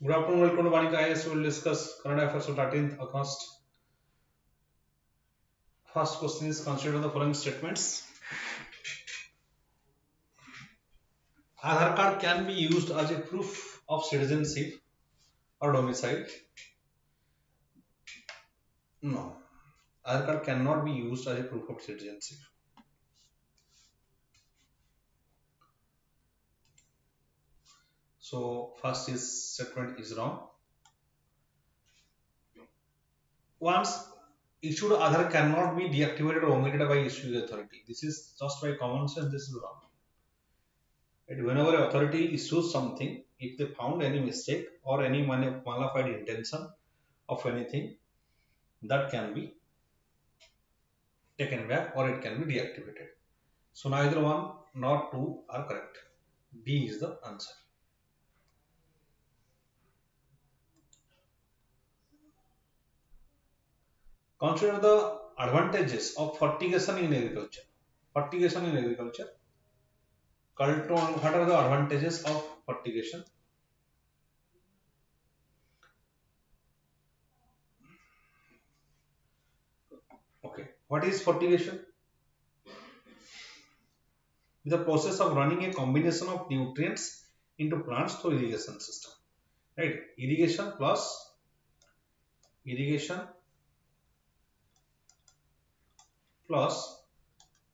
Good afternoon, welcome to VANIK-IAS. We will discuss current affairs of 13th August. First question is, consider the following statements. Aadhaar card can be used as a proof of citizenship or domicile. No, Aadhaar card cannot be used as a proof of citizenship. So first is statement is wrong. Once issued, Aadhaar cannot be deactivated or omitted by issuing authority. This is just by common sense. This is wrong. Whenever authority issues something, if they found any mistake or any malified intention of anything, that can be taken back or it can be deactivated. So neither one nor two are correct. B is the answer. Consider the advantages of fertigation in agriculture. Fertigation in agriculture. What are the advantages of fertigation? Okay. What is fertigation? The process of running a combination of nutrients into plants through irrigation system. Right? Irrigation plus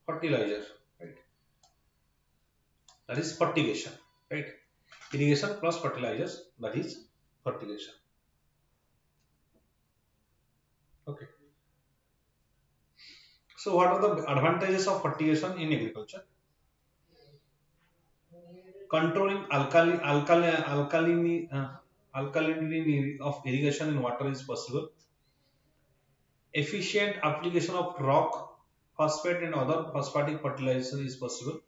fertilizer. Right? That is fertigation. Right? Irrigation plus fertilizers, that is fertigation. Okay. So what are the advantages of fertigation in agriculture? Controlling alkalinity of irrigation in water is possible. Efficient application of rock, phosphate and other phosphatic fertilizer is possible.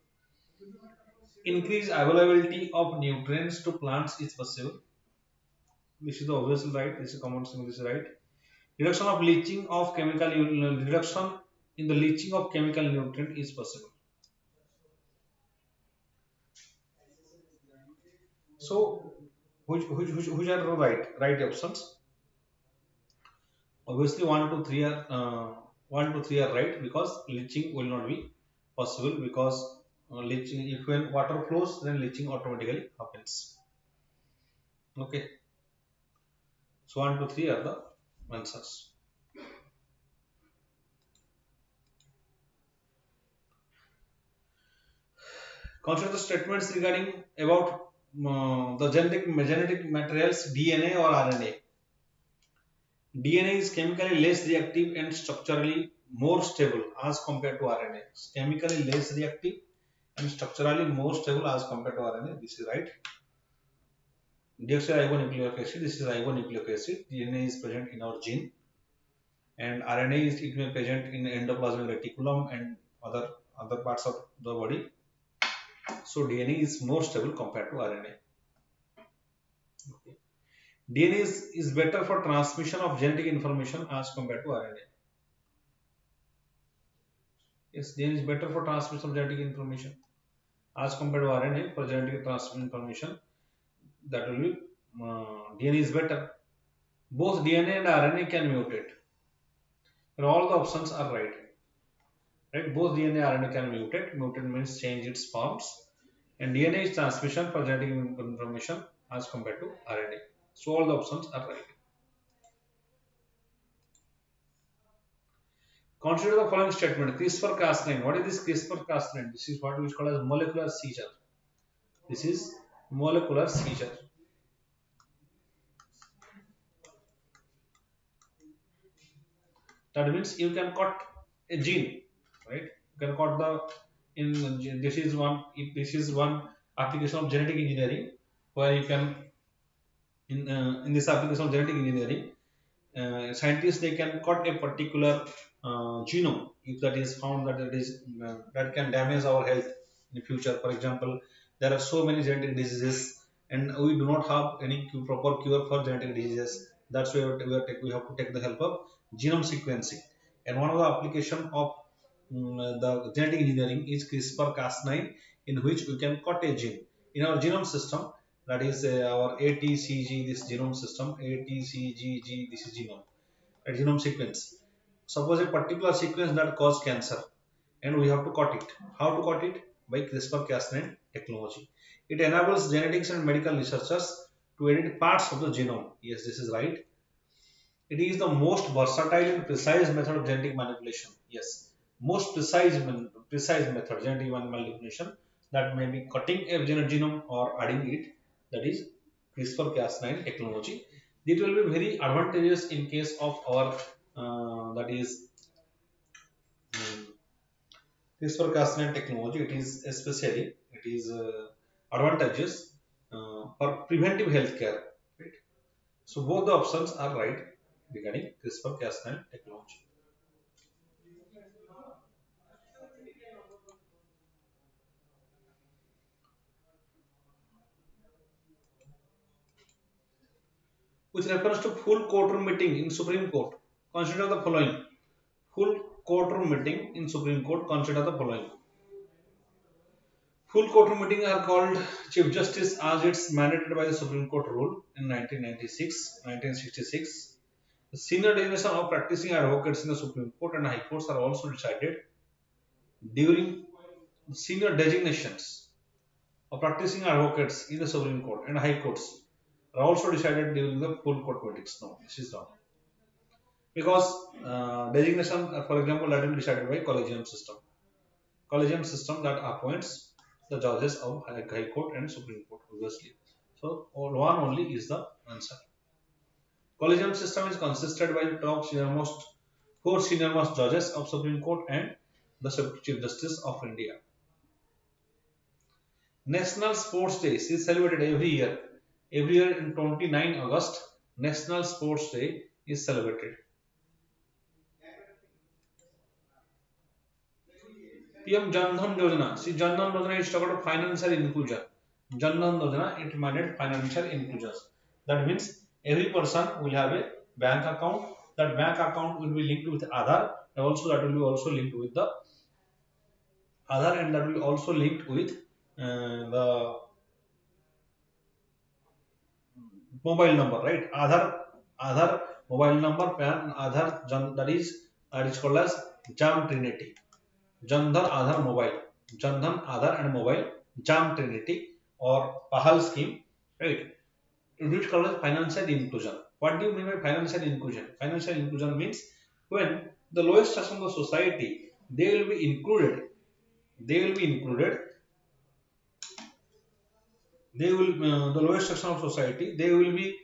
Increase availability of nutrients to plants is possible. This is the obvious right. This is common sense. This is right. Reduction of leaching of chemical reduction in the leaching of chemical nutrient is possible. So, which are the right options? Obviously, 1 to 3 are right, because leaching will not be possible, because leaching, if when water flows, then leaching automatically happens. Okay. So 1 to 3 are the answers. Consider the statements regarding about the genetic materials DNA or RNA. DNA is chemically less reactive and structurally more stable as compared to RNA. It's chemically less reactive and structurally more stable as compared to RNA. This is right. Deoxyribonucleic acid. This is ribonucleic acid. DNA is present in our gene, and RNA is it may present in endoplasmic reticulum and other parts of the body. So DNA is more stable compared to RNA. Okay. DNA is better for transmission of genetic information as compared to RNA. Yes, DNA is better for transmission of genetic information as compared to RNA for genetic transmission information. That will be DNA is better. Both DNA and RNA can mutate. And all the options are right. Right? Both DNA and RNA can mutate. Mutate means change its forms. And DNA is transmission for genetic information as compared to RNA. So all the options are right. Consider the following statement. CRISPR-Cas9. What is this CRISPR-Cas9? This is what we call as molecular seizure. This is molecular seizure. That means you can cut a gene, right? You can cut this is one application of genetic engineering, where you can in this application of genetic engineering, scientists they can cut a particular genome if that is found that can damage our health in the future. For example, there are so many genetic diseases and we do not have any proper cure for genetic diseases. That's why we have to take the help of genome sequencing. And one of the application of the genetic engineering is CRISPR-Cas9, in which we can cut a gene in our genome system. That is our ATCG, this genome system, ATCGG, this is genome, a genome sequence. Suppose a particular sequence that cause cancer, and we have to cut it. How to cut it? By CRISPR-Cas9 technology. It enables genetics and medical researchers to edit parts of the genome. Yes, this is right. It is the most versatile and precise method of genetic manipulation. Yes, most precise method genetic manipulation, that may be cutting a genome or adding it. That is CRISPR-Cas9 technology. It will be very advantageous in case of our that is CRISPR-Cas9 technology. It is especially it is advantageous for preventive healthcare. Right? So both the options are right regarding CRISPR-Cas9 technology. With reference to full courtroom meeting in Supreme Court, consider the following. Full courtroom meeting in Supreme Court, consider the following. Full courtroom meeting are called Chief Justice as it's mandated by the Supreme Court rule in 1966. The senior designation of practicing advocates in the Supreme Court and High Courts are also decided during senior designations of practicing advocates in the Supreme Court and High Courts are also decided during the full court meetings. No, this is wrong. Because designation, for example, that will be decided by collegium system that appoints the judges of high court and supreme court, obviously. So one only is the answer. Collegium system is consisted by the top senior-most four senior-most judges of supreme court and the chief justice of India. National Sports Day is celebrated every year. Every year in 29 August, National Sports Day is celebrated. PM Jan Dhan Yojana. See, Jan Dhan Yojana is talking about financial inclusion. Jan Dhan Yojana, it mandated financial inclusion. That means every person will have a bank account. That bank account will be linked with Aadhaar. And also, that will be also linked with the Aadhaar, and that will be also linked with the mobile number, right? Aadhaar mobile number, PAN, Aadhaar, that is called as JAM Trinity. Jandhan Aadhaar Mobile, Jandhan Aadhaar and Mobile, JAM Trinity or PAHAL scheme, right? It is called as financial inclusion. What do you mean by financial inclusion? Financial inclusion means when the lowest section of the society, they will be included. They will be included. They will the lowest section of society. They will be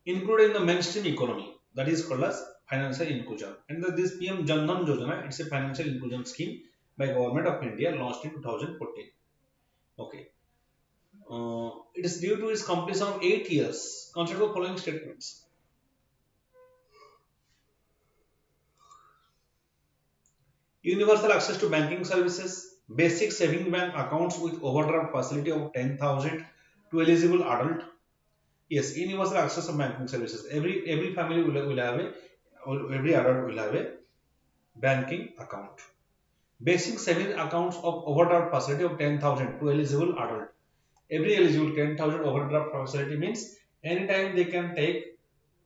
included in the mainstream economy. That is called as financial inclusion. And this PM Jan Dhan Yojana, it's a financial inclusion scheme by Government of India launched in 2014. Okay. It is due to its completion of 8 years. Consider the following statements. Universal access to banking services, basic saving bank accounts with overdraft facility of 10,000 to eligible adult. Yes, universal access to banking services. Every family will have a, or every adult will have a banking account. Basic saving accounts of overdraft facility of 10,000 to eligible adult. Every eligible 10,000 overdraft facility means anytime they can take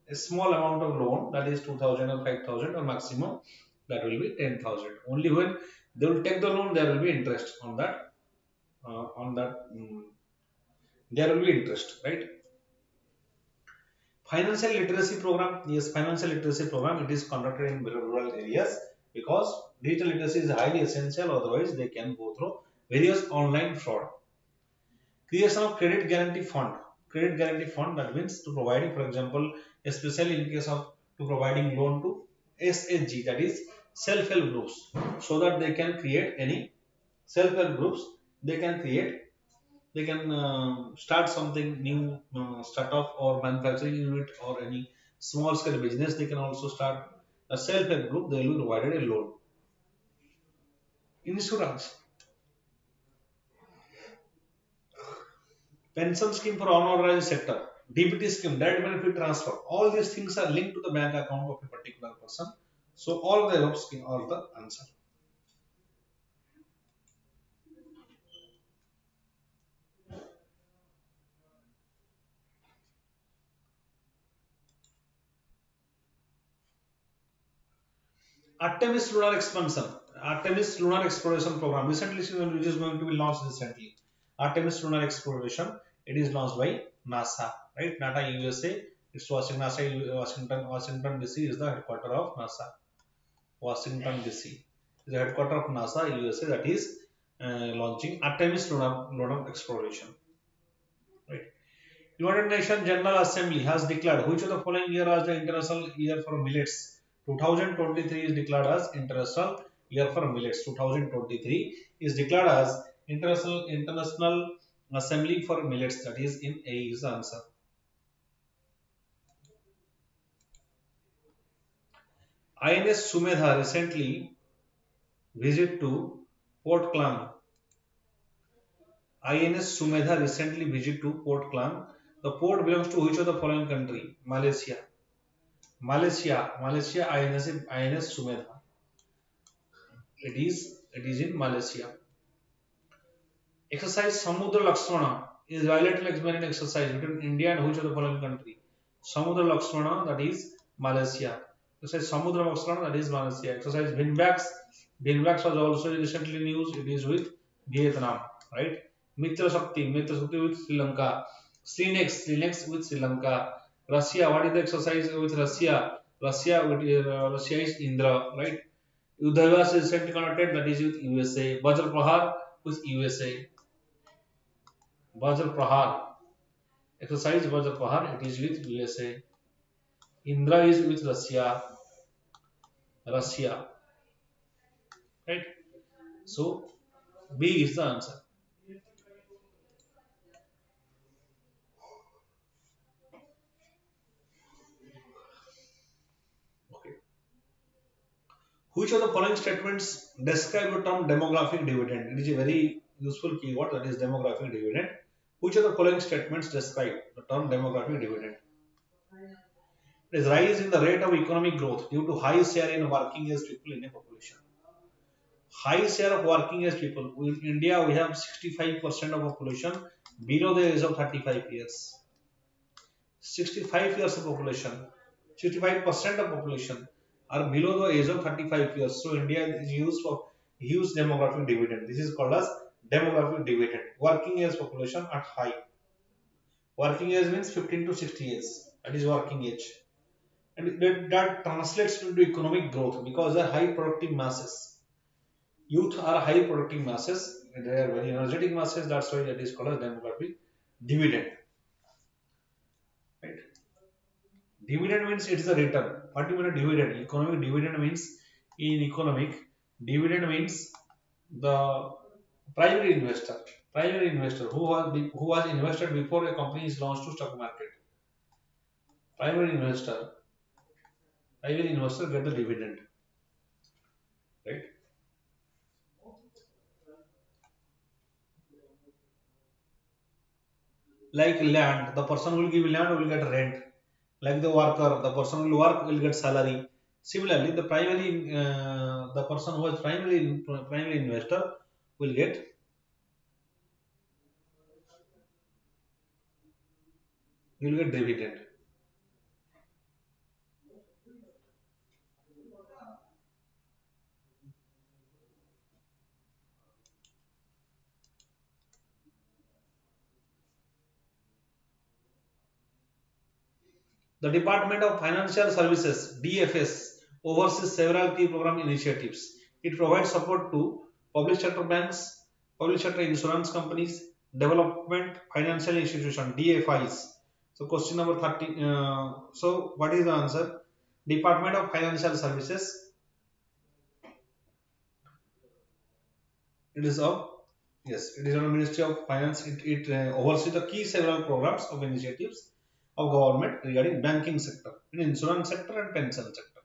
a small amount of loan, that is 2,000 or 5,000, or maximum that will be 10,000. Only when they will take the loan, there will be interest on that. There will be interest, right? Financial literacy program. Yes, financial literacy program. It is conducted in rural areas because digital literacy is highly essential. Otherwise, they can go through various online fraud. Creation of credit guarantee fund. Credit guarantee fund, that means to providing, for example, especially in case of to providing loan to SHG, that is self-help groups, so that they can create any self-help groups. They can create, they can start something new, start off or manufacturing unit or any small scale business. They can also start a self-help group. They will be provided a loan. Insurance. Pension scheme for unorganized sector, DBT scheme, direct benefit transfer. All these things are linked to the bank account of a particular person. So all the above scheme are the answer. Artemis lunar expansion, Artemis lunar exploration program. Recently, which is going to be launched recently. Artemis lunar exploration. It is launched by NASA, right? NASA USA. It's Washington. NASA Washington DC is the headquarter of NASA. Washington DC is the headquarter of NASA USA. That is launching Artemis lunar exploration, right? United Nations General Assembly has declared which of the following year as the International Year for Millets? 2023 is declared as International Year for Millets. 2023 is declared as International Assembly for Millets. That is in A is the answer. INS Sumedha recently visit to Port Klang. INS Sumedha recently visit to Port Klang. The port belongs to which of the following country? Malaysia. Malaysia INS Sumedha. It is in Malaysia. Exercise Samudra Lakshmana is bilateral experiment exercise between India and which of the following country? Samudra Lakshmana, that is Malaysia. Exercise Samudra Lakshmana, that is Malaysia. Exercise Binbax was also recently news. It is with Vietnam, right? Mitra Shakti with Sri Lanka. Slinex with Sri Lanka. Russia, what is the exercise with Russia? Russia is Indra, right? Yuddhavas is recently conducted, that is with USA. Vajra Prahar with USA. Vajra Prahar. Exercise Vajra Prahar, it is with USA. Indra is with Russia. Russia. Right? So B is the answer. Okay. Which of the following statements describe the term demographic dividend? It is a very useful keyword, that is demographic dividend. Which of the following statements describe the term demographic dividend? It is rise in the rate of economic growth due to high share in working age people in a population. High share of working age people. In India, we have 65% of population below the age of 35 years. 65 years of population, 65% of population are below the age of 35 years. So India is used for huge demographic dividend. This is called as demographic dividend. Working age population at high. Working age means 15 to 60 years. That is working age. And that translates into economic growth because they are high productive masses. Youth are high productive masses. They are very energetic masses. That's why that is called as demographic dividend. Right? Dividend means it is a return. What do you mean a dividend? Economic dividend means in economic, dividend means the primary investor. Primary investor who was invested before a company is launched to stock market. Primary investor. Primary investor get the dividend. Right? Like land, the person who will give land will get rent. Like the worker, the person who will work will get salary. Similarly, the person who was primary investor will get dividend. The Department of Financial Services (DFS) oversees several key program initiatives. It provides support to public sector banks, public sector insurance companies, development financial institutions (DFIs). So, question number 30. So, what is the answer? Department of Financial Services. It is of Yes, it is on the Ministry of Finance. It oversees the key several programs of initiatives of government regarding banking sector, in insurance sector and pension sector.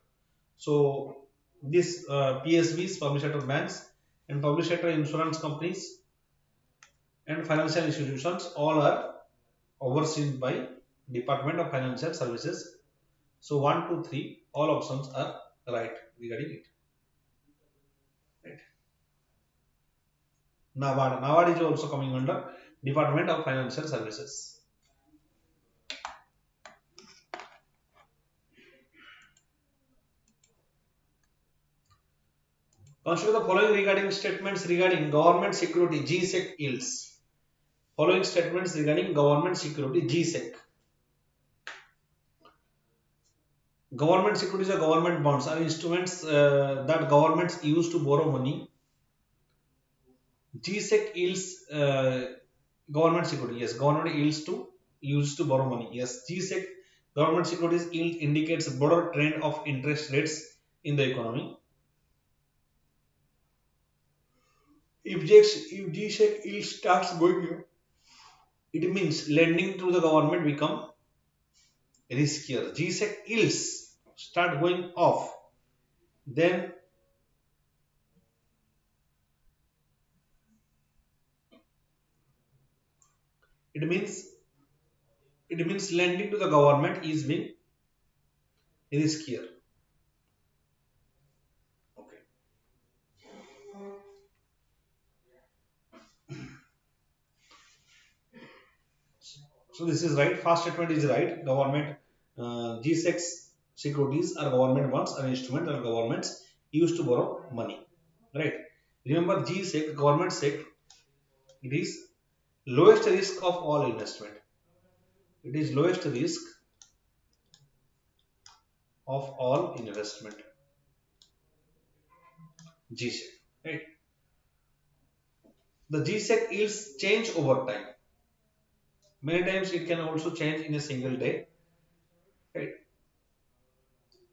So these PSBs, public sector banks, and public sector insurance companies and financial institutions all are overseen by Department of Financial Services. So 1, 2, 3, all options are right regarding it. Right. NABARD is also coming under Department of Financial Services. Consider the following regarding statements regarding government security GSEC yields. Following statements regarding government security GSEC. Government securities or government bonds are instruments that governments use to borrow money. GSEC yields government security. Yes, government yields to use to borrow money. Yes, GSEC government securities yield indicates a broader trend of interest rates in the economy. If GSEC yield starts going up, it means lending to the government become riskier. GSEC yields start going off, then it means lending to the government is being riskier. Okay. So this is right. First statement is right. Government G6 securities are government bonds are instruments that governments use to borrow money. Right. Remember G6 government sec it is lowest risk of all investment. It is lowest risk of all investment. G-Sec. Right. The G-Sec yields change over time. Many times it can also change in a single day. Right.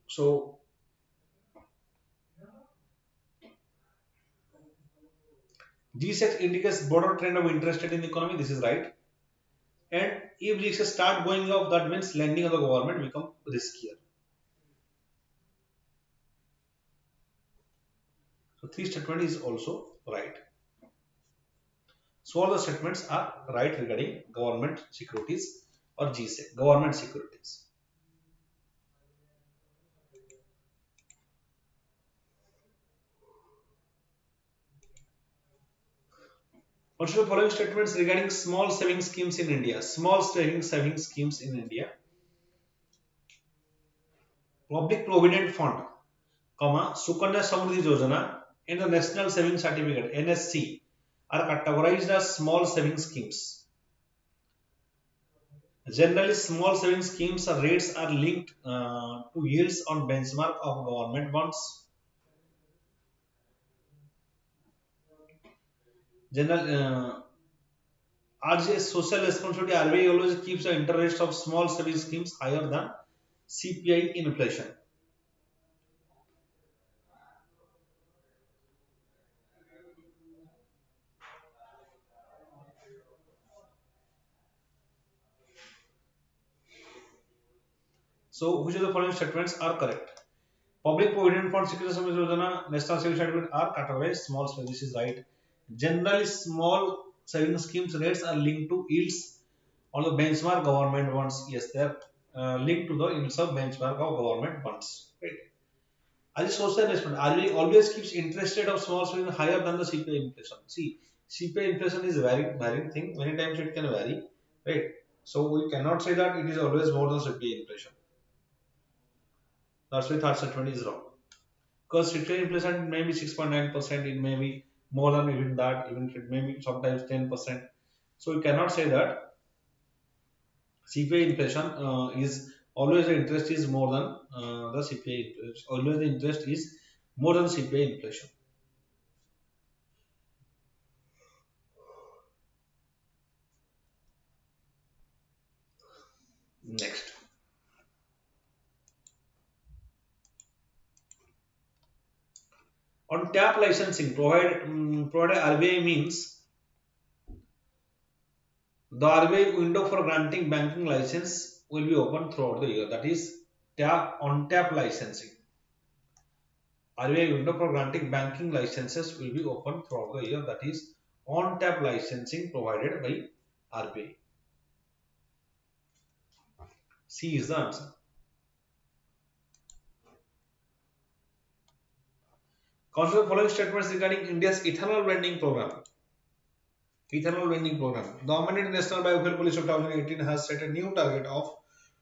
So G-Sec indicates broader trend of interest rate in the economy. This is right. And if G-Sec start going up, that means lending of the government become riskier. So three statement is also right. So all the statements are right regarding government securities or GSEC, government securities. Consider the following statements regarding small saving schemes in India. Small saving schemes in India. Public Provident Fund, Sukanya Samriddhi Yojana and the National Saving Certificate (NSC) are categorized as small saving schemes. Generally, small saving schemes or rates are linked to yields on benchmark of government bonds. General RJ social responsibility RBI always keeps the interest of small saving schemes higher than CPI inflation. So, which of the following statements are correct? Public Provident Fund, Security Service Yojana, National Savings Certificate are categorized small savings. This is right. Generally, small saving schemes rates are linked to yields on the benchmark government bonds. Yes, they are linked to the yields of benchmark of government bonds. Right. As a social investment, RBI always keeps interest rate of small savings higher than the CPI inflation. See, CPI inflation is varying thing. Many times it can vary, right? So we cannot say that it is always more than CPI inflation. That's why third statement is wrong. Because CPI inflation may be 6.9%, it may be more than even that, even it may be sometimes 10%. So you cannot say that CPI inflation is always the interest is more than the CPI. Always the interest is more than CPI inflation. Next. On tap licensing, provided RBI means the RBI window for granting banking license will be open throughout the year. That is on tap licensing. RBI window for granting banking licenses will be open throughout the year. That is on tap licensing provided by RBI. C is the answer. Consider the following statements regarding India's ethanol blending program. Ethanol blending program. The amended National Biofuel Policy of 2018 has set a new target of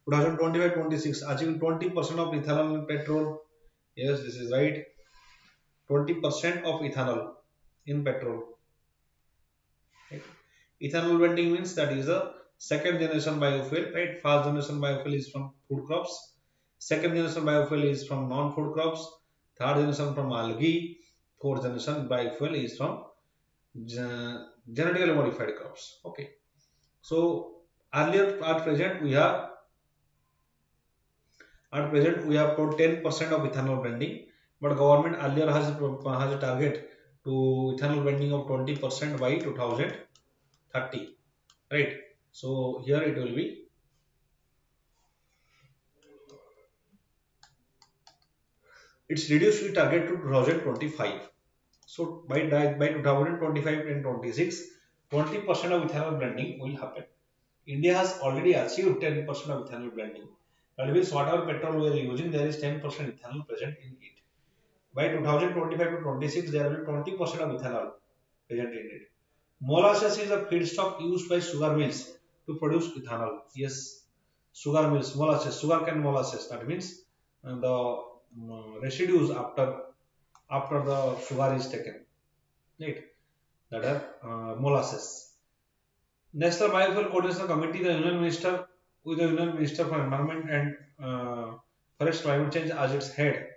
2025-26 achieving 20% of ethanol in petrol. Yes, this is right. 20% of ethanol in petrol. Right? Ethanol blending means that is a second generation biofuel, right? First generation biofuel is from food crops. Second generation biofuel is from non-food crops. Third generation from algae. Fourth generation biofuel is from genetically modified crops. Okay. So earlier at present we have got 10% of ethanol blending, but government earlier has a target to ethanol blending of 20% by 2030, right? So here it will be, it's reduced to target to 2025. So by 2025 and 26, 20% of ethanol blending will happen. India has already achieved 10% of ethanol blending. That means whatever petrol we are using, there is 10% ethanol present in it. By 2025 to 26, there will be 20% of ethanol present in it. Molasses is a feedstock used by sugar mills to produce ethanol. Yes, sugar mills, molasses, sugarcane molasses. That means the residues after the sugar is taken, right? That are molasses. National Biofuel Coordination Committee, the Union Minister, with the Union Minister for Environment and Forest Climate Change as its head,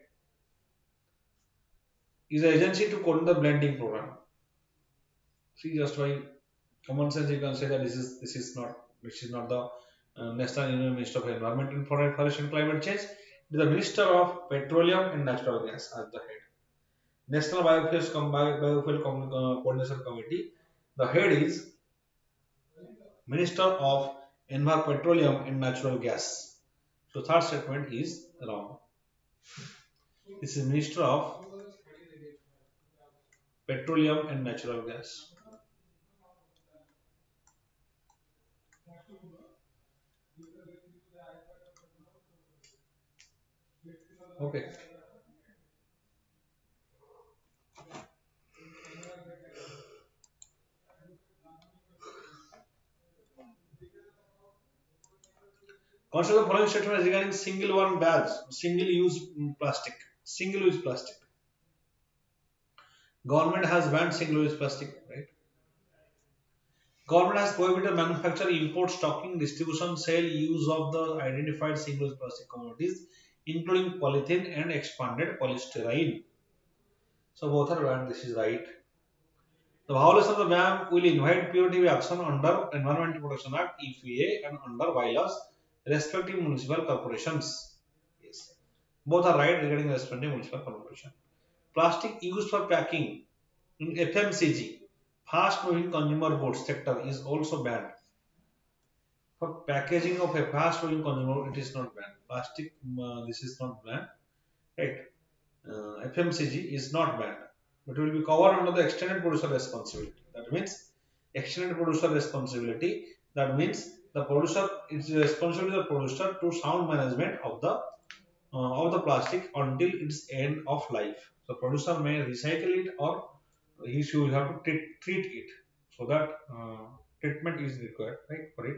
is the agency to coordinate the blending program. See, just by common sense, you can say that this is not the National Union Minister of Environment and Forest and Climate Change. It is the Minister of Petroleum and Natural Gas as the head. National Biofuel Coordination Committee. The head is Minister of Environment, Petroleum and Natural Gas. So third statement is wrong. This is Minister of Petroleum and Natural Gas. Okay. Consider the following statement regarding single one bags, single use plastic. Single use plastic. Government has banned single use plastic, right? Government has prohibited manufacture, import, stocking, distribution, sale, use of the identified single use plastic commodities, including polythene and expanded polystyrene. So both are banned. This is right. The violation of the ban will invite punitive action under Environmental Protection Act (EPA) and under bylaws respective municipal corporations. Yes, both are right regarding respective municipal corporation. Plastic used for packing in FMCG, fast moving consumer goods sector, is also banned. For packaging of a fast moving consumer, it is not banned. Plastic, this is not banned, right? FMCG is not banned, but will be covered under the extended producer responsibility. That means extended producer responsibility. That means the producer, it's the responsibility of the producer to sound management of the plastic until its end of life. So producer may recycle it or he should have to treat it. So that treatment is required, right, for it.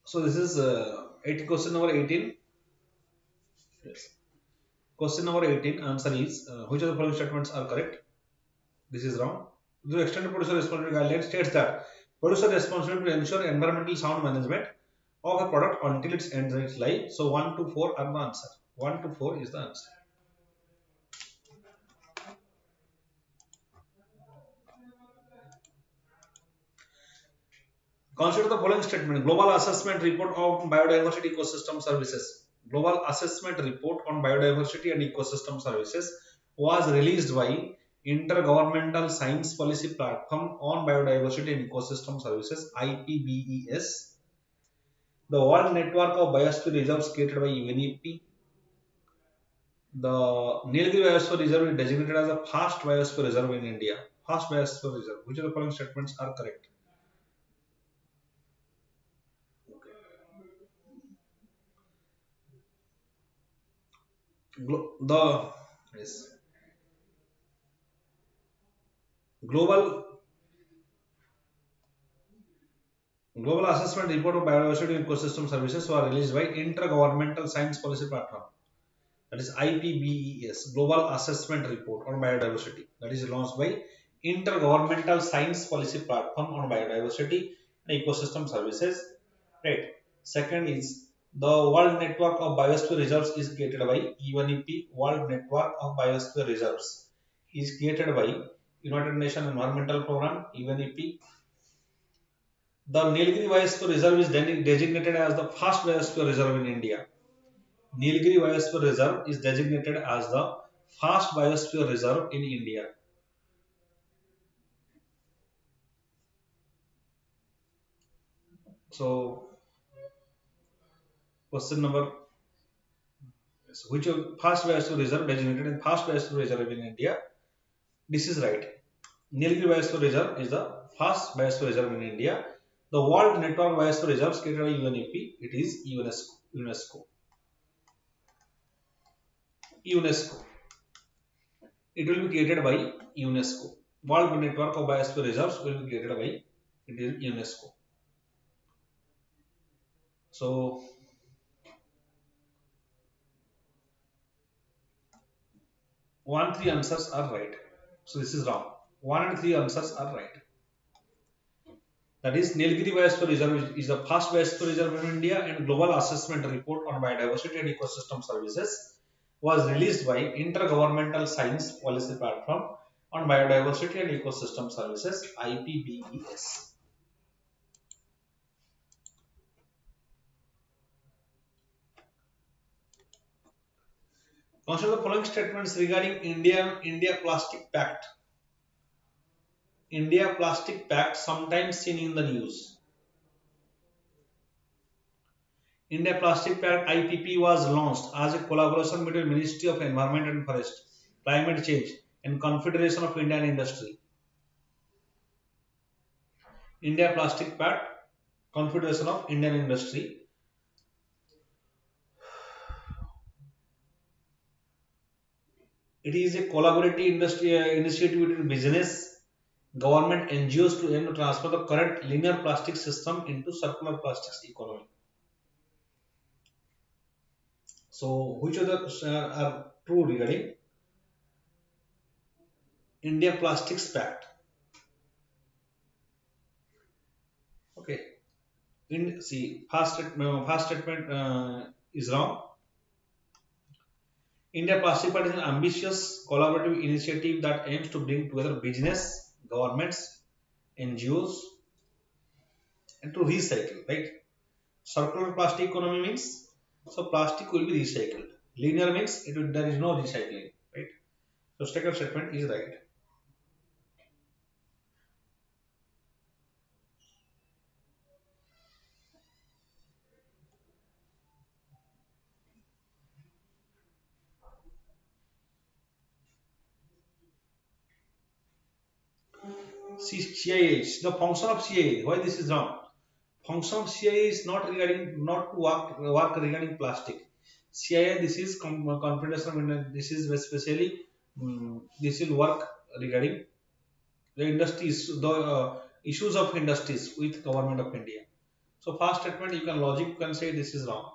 So this is question number 18. Yes. Question number 18 answer is which of the following statements are correct? This is wrong. The extended producer responsibility guideline states that producer responsibility to ensure environmental sound management of a product until it ends its life. So 1 to 4 are the answer. 1 to 4 is the answer. Consider the following statement. Global Assessment Report on Biodiversity Ecosystem Services. Global Assessment Report on Biodiversity and Ecosystem Services was released by Intergovernmental Science Policy Platform on Biodiversity and Ecosystem Services IPBES. The World Network of Biosphere Reserves created by UNEP. The Nilgiri Biosphere Reserve is designated as a first biosphere reserve in India. First biosphere reserve. Which of the following statements are correct? The yes, global Global Assessment Report of Biodiversity and Ecosystem Services were released by Intergovernmental Science Policy Platform, that is IPBES, Global Assessment Report on Biodiversity, that is launched by Intergovernmental Science Policy Platform on Biodiversity and Ecosystem Services. Right. Second is the World Network of Biosphere Reserves is created by UNEP. World Network of Biosphere Reserves is created by United Nations Environmental Program UNEP. The Nilgiri Biosphere Reserve is then designated as the first biosphere reserve in India. Nilgiri Biosphere Reserve is designated as the first biosphere reserve in India. So, question number, which first biosphere reserve designated in first biosphere reserve in India? This is right. Nilgiri Biosphere Reserve is the first biosphere reserve in India. The World Network Biosphere Reserves created by UNEP, it is UNESCO. UNESCO. It will be created by UNESCO. World Network of Biosphere Reserves will be created by it is UNESCO. So 1 3 answers are right. So this is wrong. 1 and 3 answers are right. That is Nilgiri Biosphere Reserve is the first biosphere reserve in India, and Global Assessment Report on Biodiversity and Ecosystem Services was released by Intergovernmental Science Policy Platform on Biodiversity and Ecosystem Services IPBES. Consider the following statements regarding India Plastic Pact. India Plastic Pact sometimes seen in the news. India Plastic Pact IPP was launched as a collaboration between Ministry of Environment and Forest, Climate Change and Confederation of Indian Industry. India Plastic Pact, Confederation of Indian Industry. It is a collaborative industry initiative between business, government, NGOs to aim to transfer the current linear plastic system into circular plastics economy. So, which of the are true regarding India Plastics Pact? Okay. See, first statement is wrong. India Plastic Pact is an ambitious collaborative initiative that aims to bring together business, governments, NGOs, and to recycle. Right? Circular plastic economy means so plastic will be recycled. Linear means there is no recycling. Right? So second statement is right. See CIH, the function of CIH. Why this is wrong? Function of CIH is not regarding not to work regarding plastic. CII, this is confidential. This is especially this will work regarding the industries, the issues of industries with government of India. So first statement you can logic you can say this is wrong.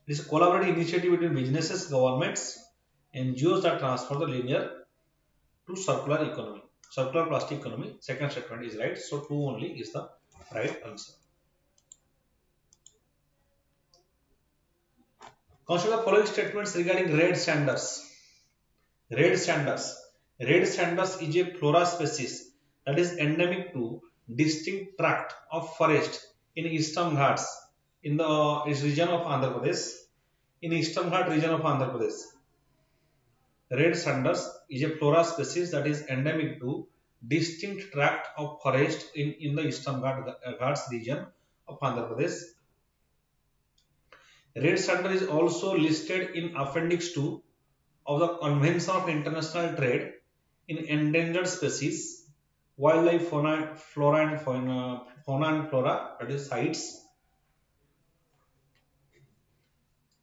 It is a collaborative initiative between businesses, governments, NGOs that transfer the linear to circular economy, circular plastic economy. Second statement is right. So two only is the right answer. Consider the following statements regarding red sanders. Red sanders. Red sanders is a flora species that is endemic to distinct tract of forest in Eastern Ghats in the region of Andhra Pradesh. In Eastern Ghat region of Andhra Pradesh. Red sanders is a flora species that is endemic to distinct tract of forest in the Eastern Ghats region of Andhra Pradesh. Red sander is also listed in Appendix 2 of the Convention of International Trade in Endangered Species, Wildlife, Fauna and Flora, that is CITES.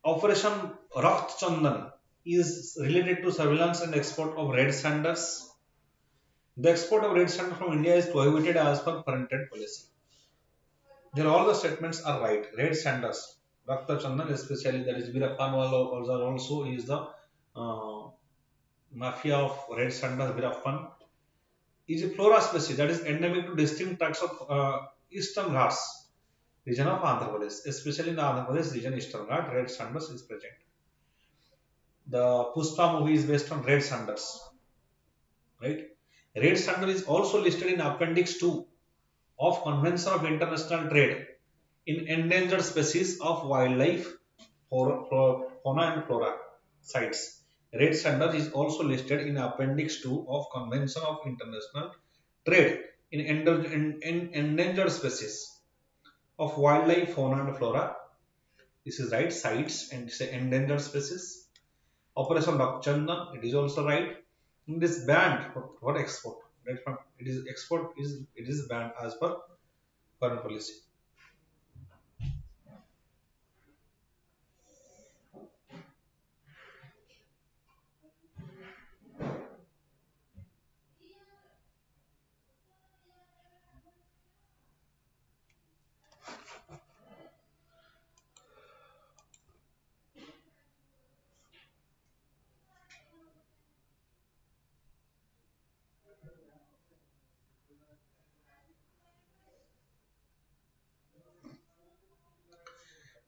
Operation Rakht Chandan is related to surveillance and export of red sanders. The export of red sand from India is prohibited as per current trade policy. There all the statements are right. Red sanders, Rakta Chandan especially, that is Birappan also is the uh, mafia of red sanders. Birappan is a flora species that is endemic to distinct tracts of eastern Ghats region of Andhra Pradesh, especially in the Andhra Pradesh region, eastern Ghat, red sanders is present. The Pushpa movie is based on red sanders, right? Red sander is also listed in Appendix 2 of Convention of International Trade in endangered species of wildlife, fauna and flora sites. Red sander is also listed in Appendix 2 of Convention of International Trade in endangered species of wildlife, fauna and flora. This is right, sites and say endangered species. Operation Rakchandan, it is also right. It is banned for export. Right from it is export is it is banned as per foreign policy.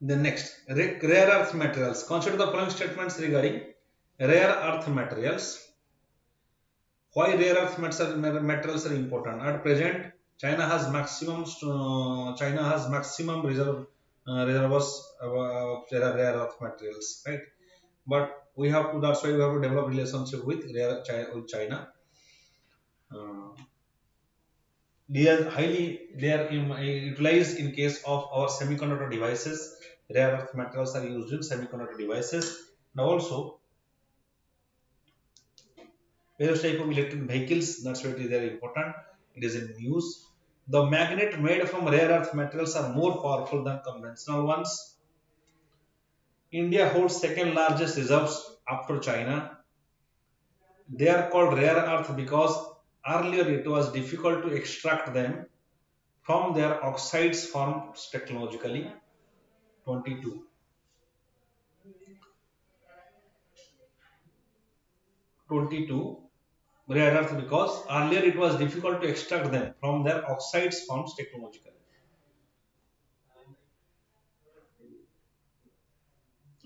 Then next, rare earth materials. Consider the following statements regarding rare earth materials. Why rare earth materials are important? At present, China has maximum reservoirs of rare earth materials, right? But we have to. That's why we have to develop relationship with China. Uh, they are utilized in case of our semiconductor devices. Rare earth materials are used in semiconductor devices. Now also various type of electric vehicles. That's why it is very important. It is in use. The magnet made from rare earth materials are more powerful than conventional ones. India holds second largest reserves after China. They are called rare earth because earlier it was difficult to extract them from their oxides formed technologically. 22. 22. Rare earth because earlier it was difficult to extract them from their oxides formed technologically.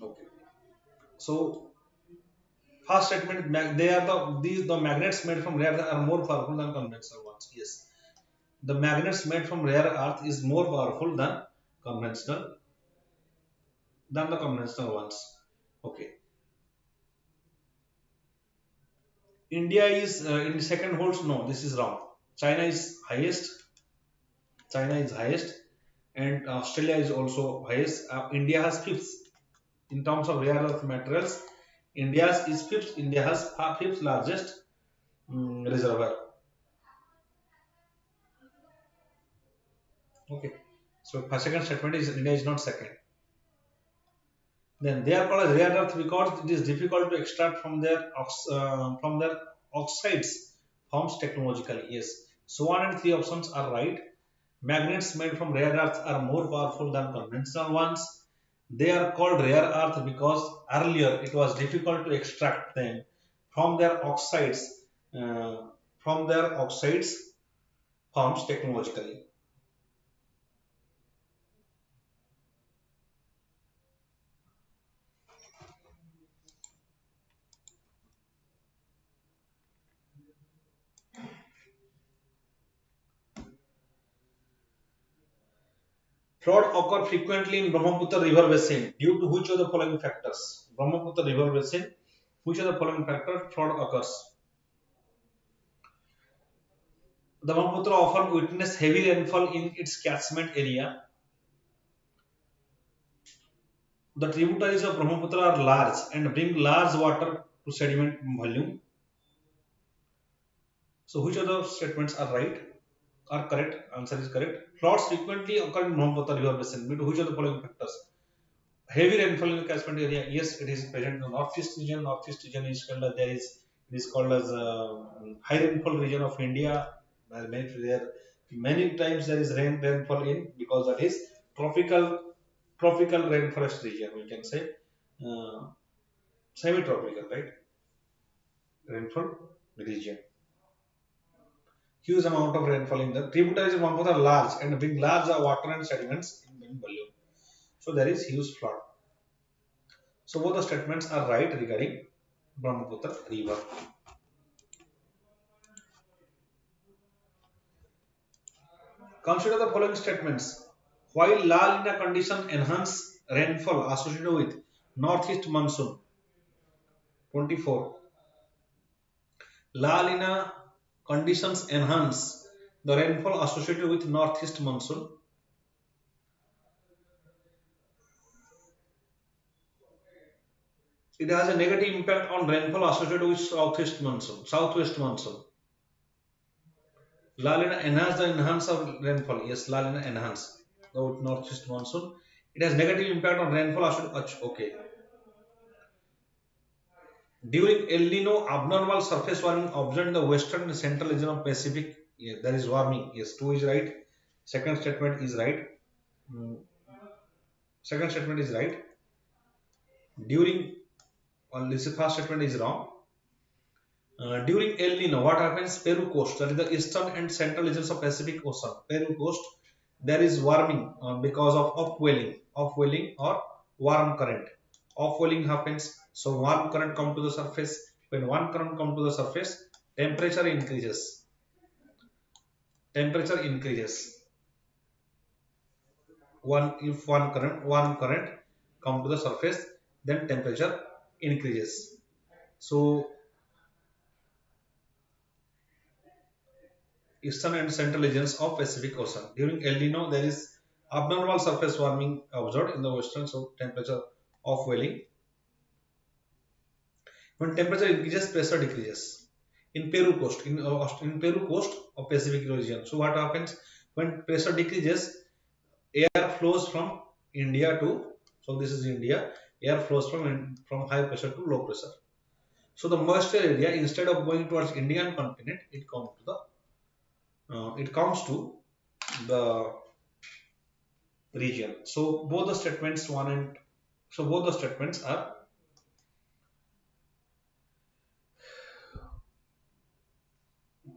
Okay. So first statement, they are the magnets made from rare earth are more powerful than conventional ones. Yes, the magnets made from rare earth is more powerful conventional than the conventional ones. Okay, India is in second holds no. This is wrong. China is highest. China is highest, and Australia is also highest. India has fifth in terms of rare earth materials. India is fifth. India has fifth largest reservoir. Okay, so second statement is India is not second. Then they are called as rare earth because it is difficult to extract from their oxides forms technologically. Yes. So one and three options are right. Magnets made from rare earth are more powerful than conventional ones. They are called rare earth because earlier it was difficult to extract them from their oxides uh, from their oxides forms technologically. Flood occur frequently in Brahmaputra river basin due to which of the following factors? Brahmaputra river basin, which of the following factors flood occurs? The Brahmaputra often witness heavy rainfall in its catchment area. The tributaries of Brahmaputra are large and bring large water to sediment volume. So which of the statements are right? Are correct? Answer is correct. Floods frequently occur in Brahmaputra river basin due to which of the following factors? Heavy rainfall in the catchment area, yes, it is present in the northeast region. Northeast region is called as, it is called as high rainfall region of India. Many times there is rainfall in, because that is tropical rainforest region. We can say uh, semi-tropical, right? Rainfall region. Huge amount of rainfall in the tributaries of Brahmaputra are large, and being large are water and sediments in volume. So there is huge flood. So both the statements are right regarding Brahmaputra river. Consider the following statements. While La Nina condition enhance rainfall associated with northeast monsoon, 24. La Nina conditions enhance the rainfall associated with northeast monsoon. It has a negative impact on rainfall associated with southwest monsoon. La Nina enhance the enhance of rainfall. Yes, La Nina enhance the northeast monsoon. It has negative impact on rainfall associated. Okay. During El Nino, abnormal surface warming observed in the western and central region of Pacific. Yeah, there is warming. Yes, two is right. Second statement is right. Mm, Second statement is right. During, this first statement is wrong. During El Nino, what happens? Peru coast, that is the eastern and central regions of Pacific Ocean. Peru coast, there is warming because of upwelling or warm current. Upwelling happens, so warm current come to the surface. When warm current come to the surface, temperature increases. Temperature increases. If warm current come to the surface, then temperature increases. So eastern and central regions of Pacific Ocean. During El Nino, there is abnormal surface warming observed in the western, so temperature of welling. When temperature increases, pressure decreases. In Peru coast, in Peru coast of Pacific region. So what happens when pressure decreases? Air flows from India to, so this is India. Air flows from high pressure to low pressure. So the moisture area, instead of going towards Indian continent, it comes to the region. So both the statements one and so both the statements are,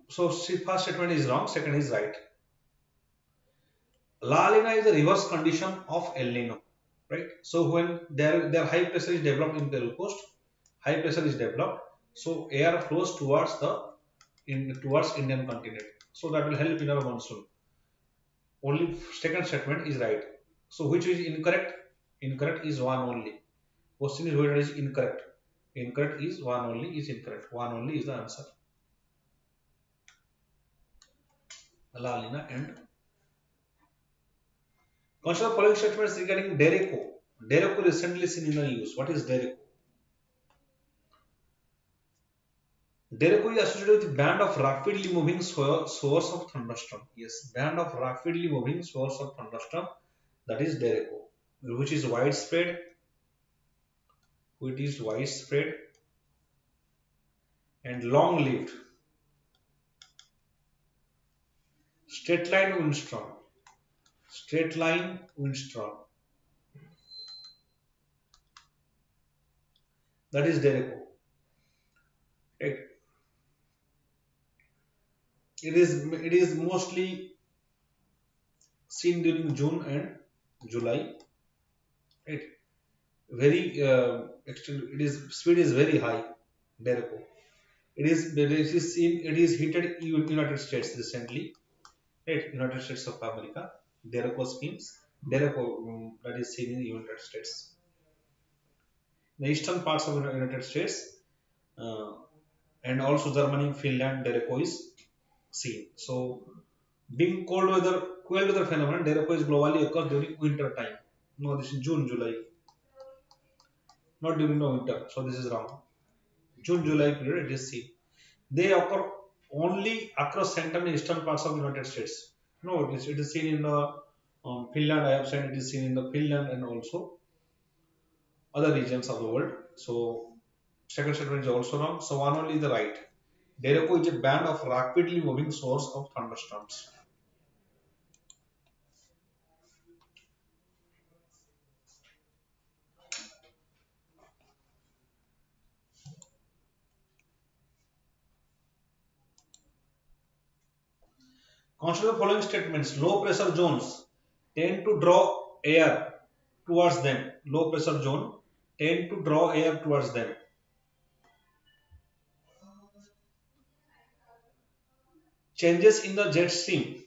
so first statement is wrong, second is right. La Nina is the reverse condition of El Nino, right? So when their high pressure is developed in Peru coast, high pressure is developed, so air flows towards towards Indian continent. So that will help in our monsoon. Only second statement is right. So which is incorrect? Incorrect is one only. Question is whether it is incorrect. Incorrect is one only is incorrect. One only is the answer. La Nina and consider the following statements regarding Dereco. Dereco recently seen in the news. What is Dereco? Dereco is associated with band of rapidly moving source of thunderstorm. Yes, band of rapidly moving source of thunderstorm. That is Dereco, which is widespread. Which is widespread and long-lived. Straight line windstorm. Straight line windstorm. That is Dereco. Right. It is mostly seen during June and July. Right. Very it is speed is very high. Dereco. It is seen. It is hitted United States recently. Right. United States of America. Dereco schemes. Dereco that is seen in the United States. The eastern parts of the United States uh, and also Germany, Finland, Dereco is seen. So being cold weather phenomenon, Dereco is globally occurs during winter time. No, this is June, July, not during the winter. So this is wrong. June, July period it is seen. They occur only across central and eastern parts of the United States. No, it is seen in the Finland. I have said it is seen in the Finland and also other regions of the world. So second statement is also wrong. So one only is the right. Dereko is a band of rapidly moving source of thunderstorms. Consider the following statements. Low pressure zones tend to draw air towards them. Low pressure zone tend to draw air towards them. Changes in the jet stream.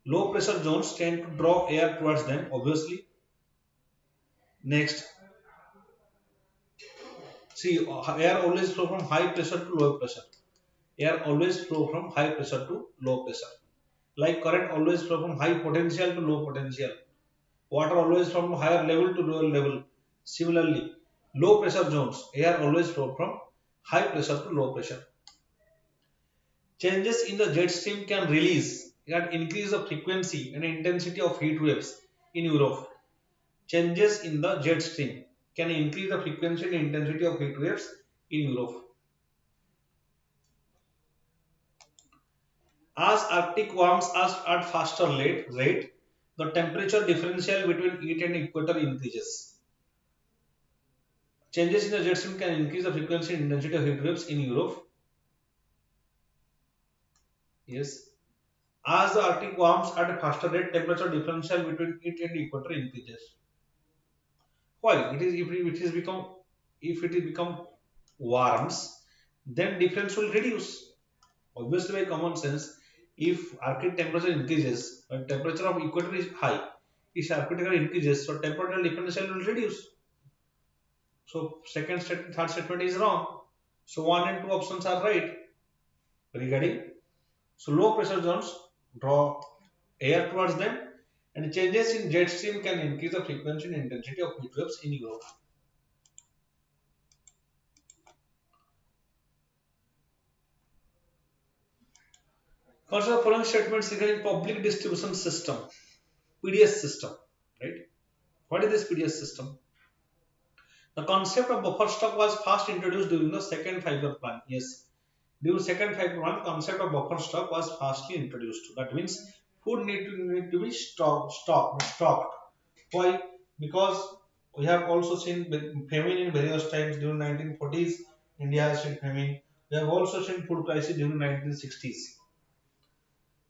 Low pressure zones tend to draw air towards them, obviously. Next, see, air always flow from high pressure to low pressure. Air always flow from high pressure to low pressure. Like current always flow from high potential to low potential. Water always from higher level to lower level. Similarly, low pressure zones, air always flow from high pressure to low pressure. Changes in the jet stream can increase the frequency and intensity of heat waves in Europe. Changes in the jet stream can increase the frequency and intensity of heat waves in Europe. As Arctic warms at faster rate, the temperature differential between it and equator increases. Changes in the jet stream can increase the frequency and intensity of heat waves in Europe. Yes. As the Arctic warms at a faster rate, temperature differential between it and equator increases. Why? It is if it is become warms, then difference will reduce. Obviously, by common sense, if Arctic temperature increases, but temperature of equator is high, if Arctic increases, so temperature differential will reduce. So second statement, third statement is wrong. So one and two options are right regarding. So low pressure zones draw air towards them, and changes in jet stream can increase the frequency and intensity of heat waves in Europe. Consider the following statements regarding public distribution system, PDS system, right? What is this PDS system? The concept of buffer stock was first introduced during the second five-year plan. Yes, during second five-year plan, concept of buffer stock was firstly introduced. That means food need to be stocked. Why? Because we have also seen famine in various times during 1940s. India has seen famine. We have also seen food crisis during 1960s.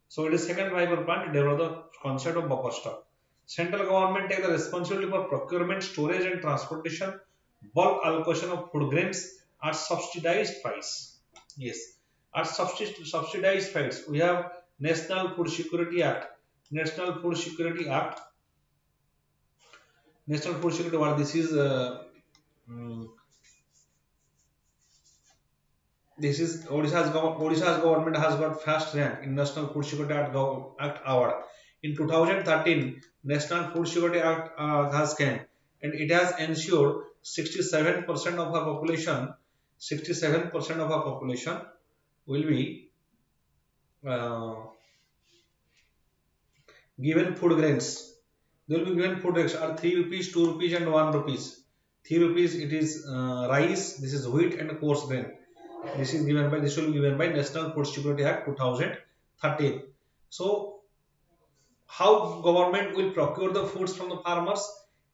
So it is second five-year plan to develop the concept of buffer stock. Central government take the responsibility for procurement, storage and transportation, bulk allocation of food grains at subsidized price. Yes, at subsidized price. We have National Food Security Act. National Food Security Act. National Food Security Act. Mm, this is Odisha's government has got first rank in National Food Security Act Award. In 2013, National Food Security Act has came, and it has ensured 67% of our population, 67% of our population will be uh, given food grains. They will be given food grains are 3 rupees, 2 rupees, and 1 rupees. 3 rupees it is rice. This is wheat and coarse grain. This will be given by National Food Security Act 2013. So how government will procure the foods from the farmers,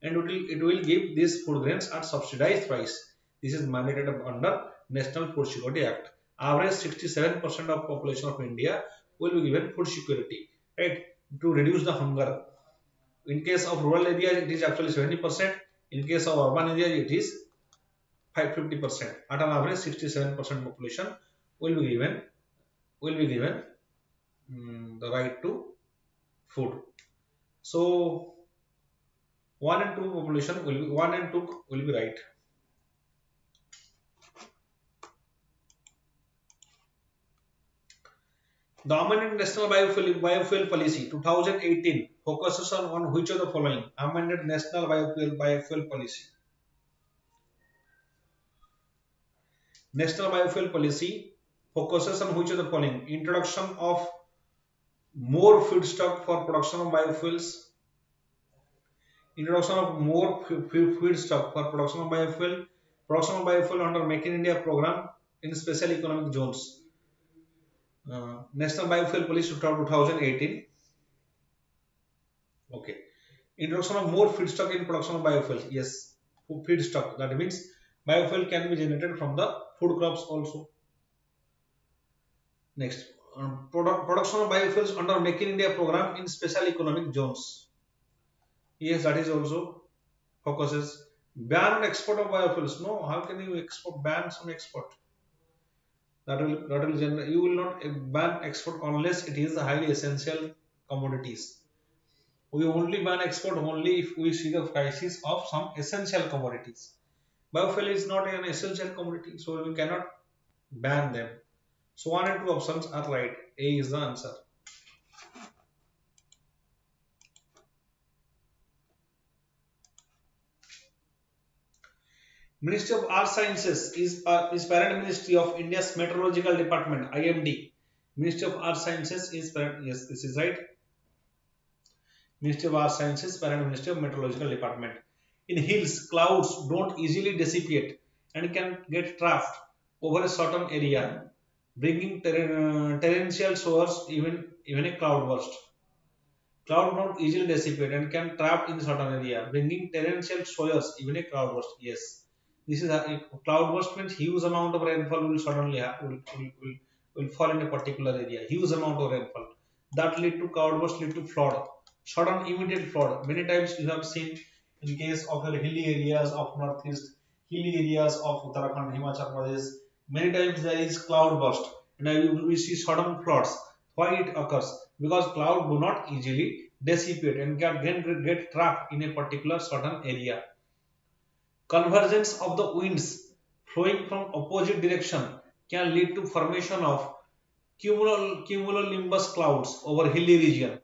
and it will give these food grains at subsidized price. This is mandated under National Food Security Act. Average 67% of population of India will be given food security, right, to reduce the hunger. In case of rural areas, it is actually 70%. In case of urban areas, it is 50%. At an average, 67% population will be given the right to food. So one and two will be right. The amended National Biofuel Policy 2018 focuses on which of the following? Amended National Biofuel Policy. National Biofuel Policy focuses on which of the following? Introduction of more feedstock for production of biofuels, Introduction of more feedstock for production of biofuel. Production of biofuel under Make in India program in special economic zones. National Biofuel Policy 2018. Okay. Introduction of more feedstock in production of biofuel. Yes, feedstock. That means biofuel can be generated from the food crops also. Next, production of biofuels under Make in India program in special economic zones. Yes, that is also focuses. Ban on export of biofuels. No, how can you export? Ban some export. That will generate. You will not ban export unless it is a highly essential commodities. We only ban export only if we see the crisis of some essential commodities. Biofuel is not an essential commodity, so we cannot ban them. So one and two options are right. A is the answer. Ministry of Earth Sciences is parent ministry of India's Meteorological Department (IMD). Ministry of Earth Sciences is parent. Yes, this is right. Ministry of Earth Sciences, parent ministry of Meteorological Department. In hills, clouds don't easily dissipate and can get trapped over a certain area, bringing torrential showers, even a cloudburst. Cloud not easily dissipate and can trap in certain area, bringing torrential showers, even a cloudburst. Yes, this is a cloudburst means huge amount of rainfall will suddenly will fall in a particular area. Huge amount of rainfall that lead to cloudburst, lead to flood, sudden immediate flood. Many times you have seen in case of the hilly areas of northeast, hilly areas of Uttarakhand, Himachal Pradesh. Many times there is cloudburst, and we see sudden floods. Why it occurs? Because cloud do not easily dissipate and get trapped in a particular certain area. Convergence of the winds flowing from opposite direction can lead to formation of cumulonimbus clouds over hilly region.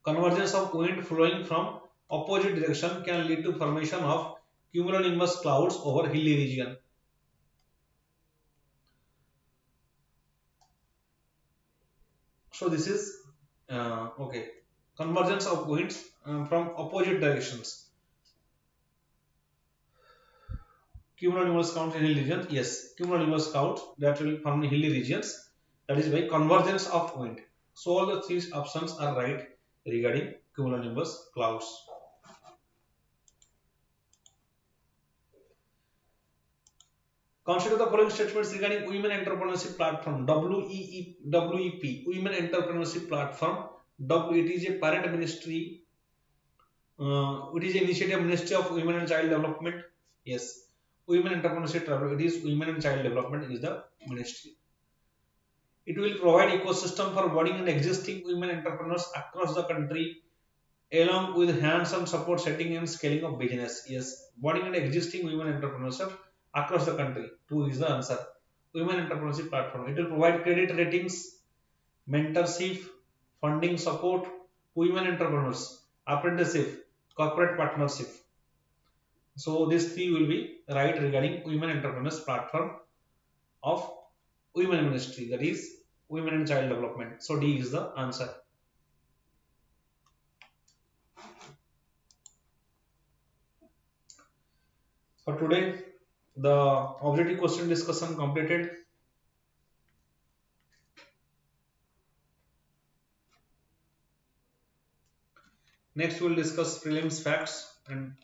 Convergence of wind flowing from opposite direction can lead to formation of cumulonimbus clouds over hilly region. So this is okay. Convergence of winds from opposite directions. Cumulonimbus clouds in hilly regions. Yes, cumulonimbus clouds that will form in hilly regions. That is by convergence of wind. So all the three options are right regarding cumulonimbus clouds. Consider the following statements regarding Women Entrepreneurship Platform WEP Women Entrepreneurship Platform. It is a parent ministry. It is an initiative Ministry of Women and Child Development. Yes, Women Entrepreneurship Platform. It is Women and Child Development is the ministry. It will provide ecosystem for budding and existing women entrepreneurs across the country, along with hands-on support setting and scaling of business. Yes, budding and existing women entrepreneurs across the country. Two is the answer. Women entrepreneurship platform. It will provide credit ratings, mentorship, funding support, women entrepreneurs, apprenticeship, corporate partnership. So these three will be right regarding women entrepreneurs platform of women ministry, that is women and child development. So D is the answer. For today, the objective question discussion completed. Next, we will discuss prelims facts and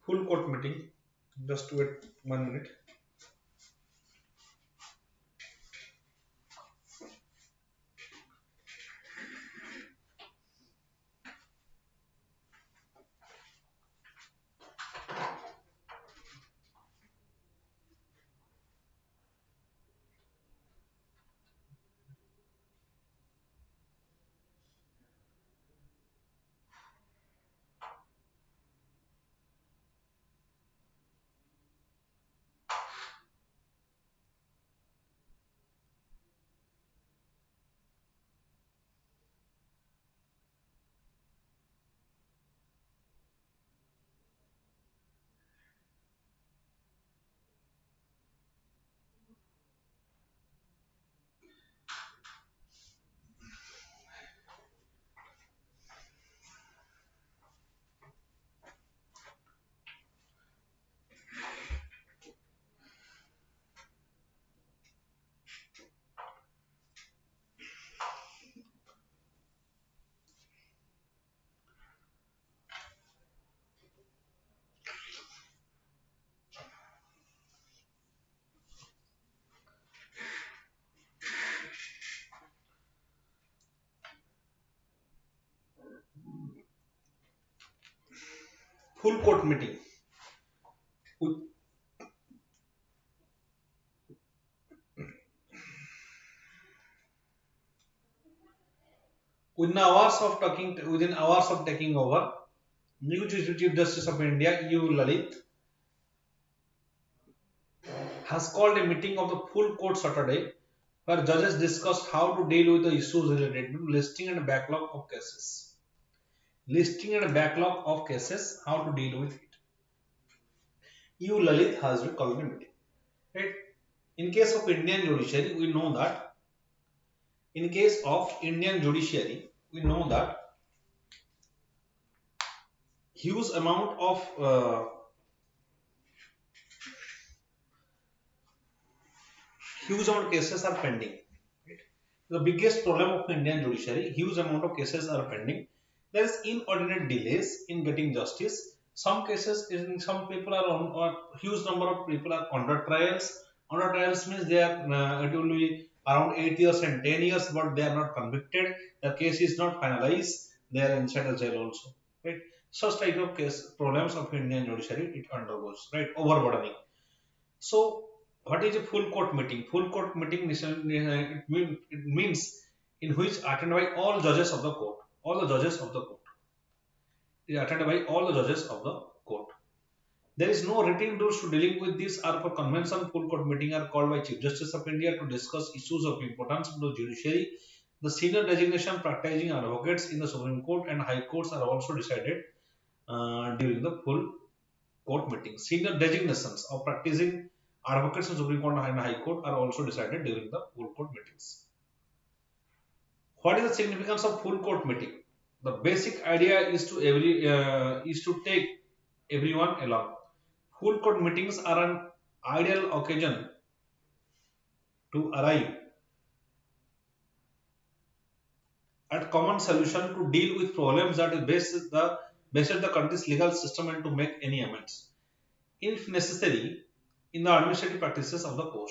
full court meeting. Just wait 1 minute. full court meeting. With- within hours of taking over, new Chief Justice of India, U. Lalit, has called a meeting of the full court Saturday where judges discussed how to deal with the issues related to listing and backlog of cases. Listing and backlog of cases, how to deal with it. U. Lalit has called a meeting. Right? In case of Indian judiciary, we know that huge amount of cases are pending. Right? The biggest problem of Indian judiciary, huge amount of cases are pending. There is inordinate delays in getting justice. Some cases, some people are on, or huge number of people are under trials. Under trials means they are, it will be around 8 years and 10 years, but they are not convicted. The case is not finalized. They are inside the jail also. Right? Such type of case problems of Indian judiciary it undergoes. Right? Overburdening. So, what is a full court meeting? Full court meeting it means in which attended by all judges of the court. All the judges of the court. It is attended by all the judges of the court. There is no written rules to dealing with this or for convention. Full court meeting are called by Chief Justice of India to discuss issues of importance to the judiciary. The senior designation practicing advocates in the Supreme Court and High Courts are also decided during the full court meeting. Senior designations of practicing advocates in Supreme Court and High Court are also decided during the full court meetings. What is the significance of full court meeting? The basic idea is to take everyone along. Full court meetings are an ideal occasion to arrive at common solution to deal with problems that bases the country's legal system and to make any amendments, if necessary, in the administrative practices of the court.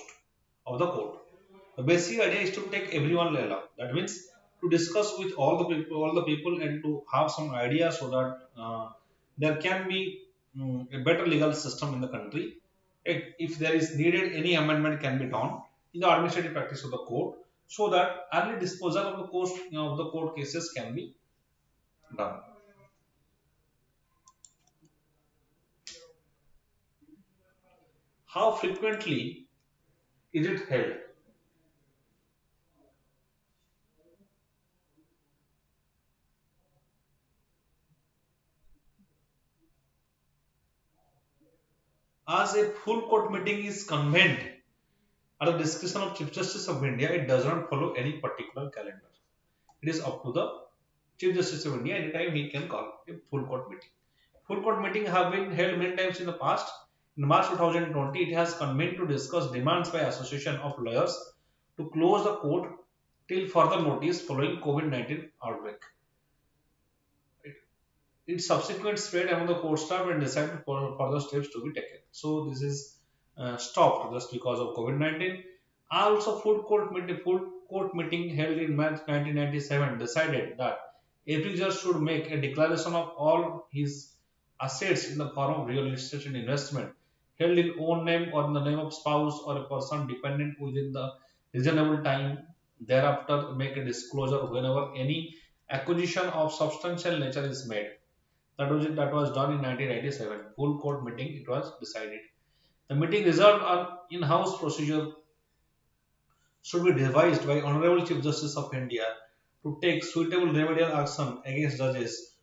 The basic idea is to take everyone along. That means to discuss with all the people, and to have some idea so that there can be a better legal system in the country. If there is needed, any amendment can be done in the administrative practice of the court, so that early disposal of the court cases can be done. How frequently is it held? As a full court meeting is convened at the discretion of Chief Justice of India, it does not follow any particular calendar. It is up to the Chief Justice of India. Anytime he can call a full court meeting. Full court meeting have been held many times in the past. In March 2020, it has convened to discuss demands by Association of Lawyers to close the court till further notice following COVID-19 outbreak. Its subsequent spread among the court staff and decided for further steps to be taken. So this is stopped just because of COVID-19. Also, full court meeting held in March 1997 decided that every judge should make a declaration of all his assets in the form of real estate and investment held in own name or in the name of spouse or a person dependent within the reasonable time thereafter. Make a disclosure whenever any acquisition of substantial nature is made. That was done in 1997. Full court meeting it was decided. The meeting resolved on in-house procedure should be devised by Honorable Chief Justice of India to take suitable remedial action against judges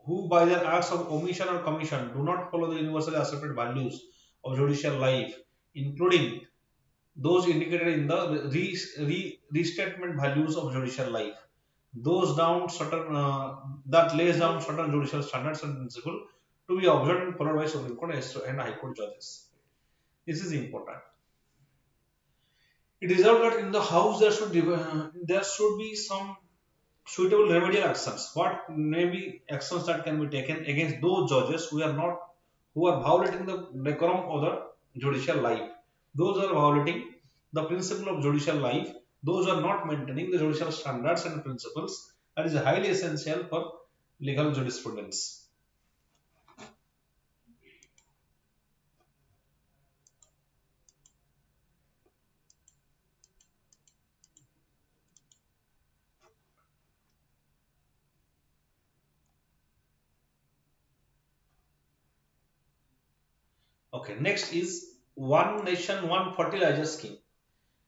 who by their acts of omission or commission do not follow the universally accepted values of judicial life, including those indicated in the restatement values of judicial life. Those down certain that lays down certain judicial standards and principles to be observed and followed by Supreme Court and High Court judges. This is important. It is out that in the house there should be some suitable remedial actions. What may be actions that can be taken against those judges who are violating the decorum of the judicial life. Those are violating the principle of judicial life. Those are not maintaining the judicial standards and principles that is highly essential for legal jurisprudence. Okay, next is One Nation, One Fertilizer scheme.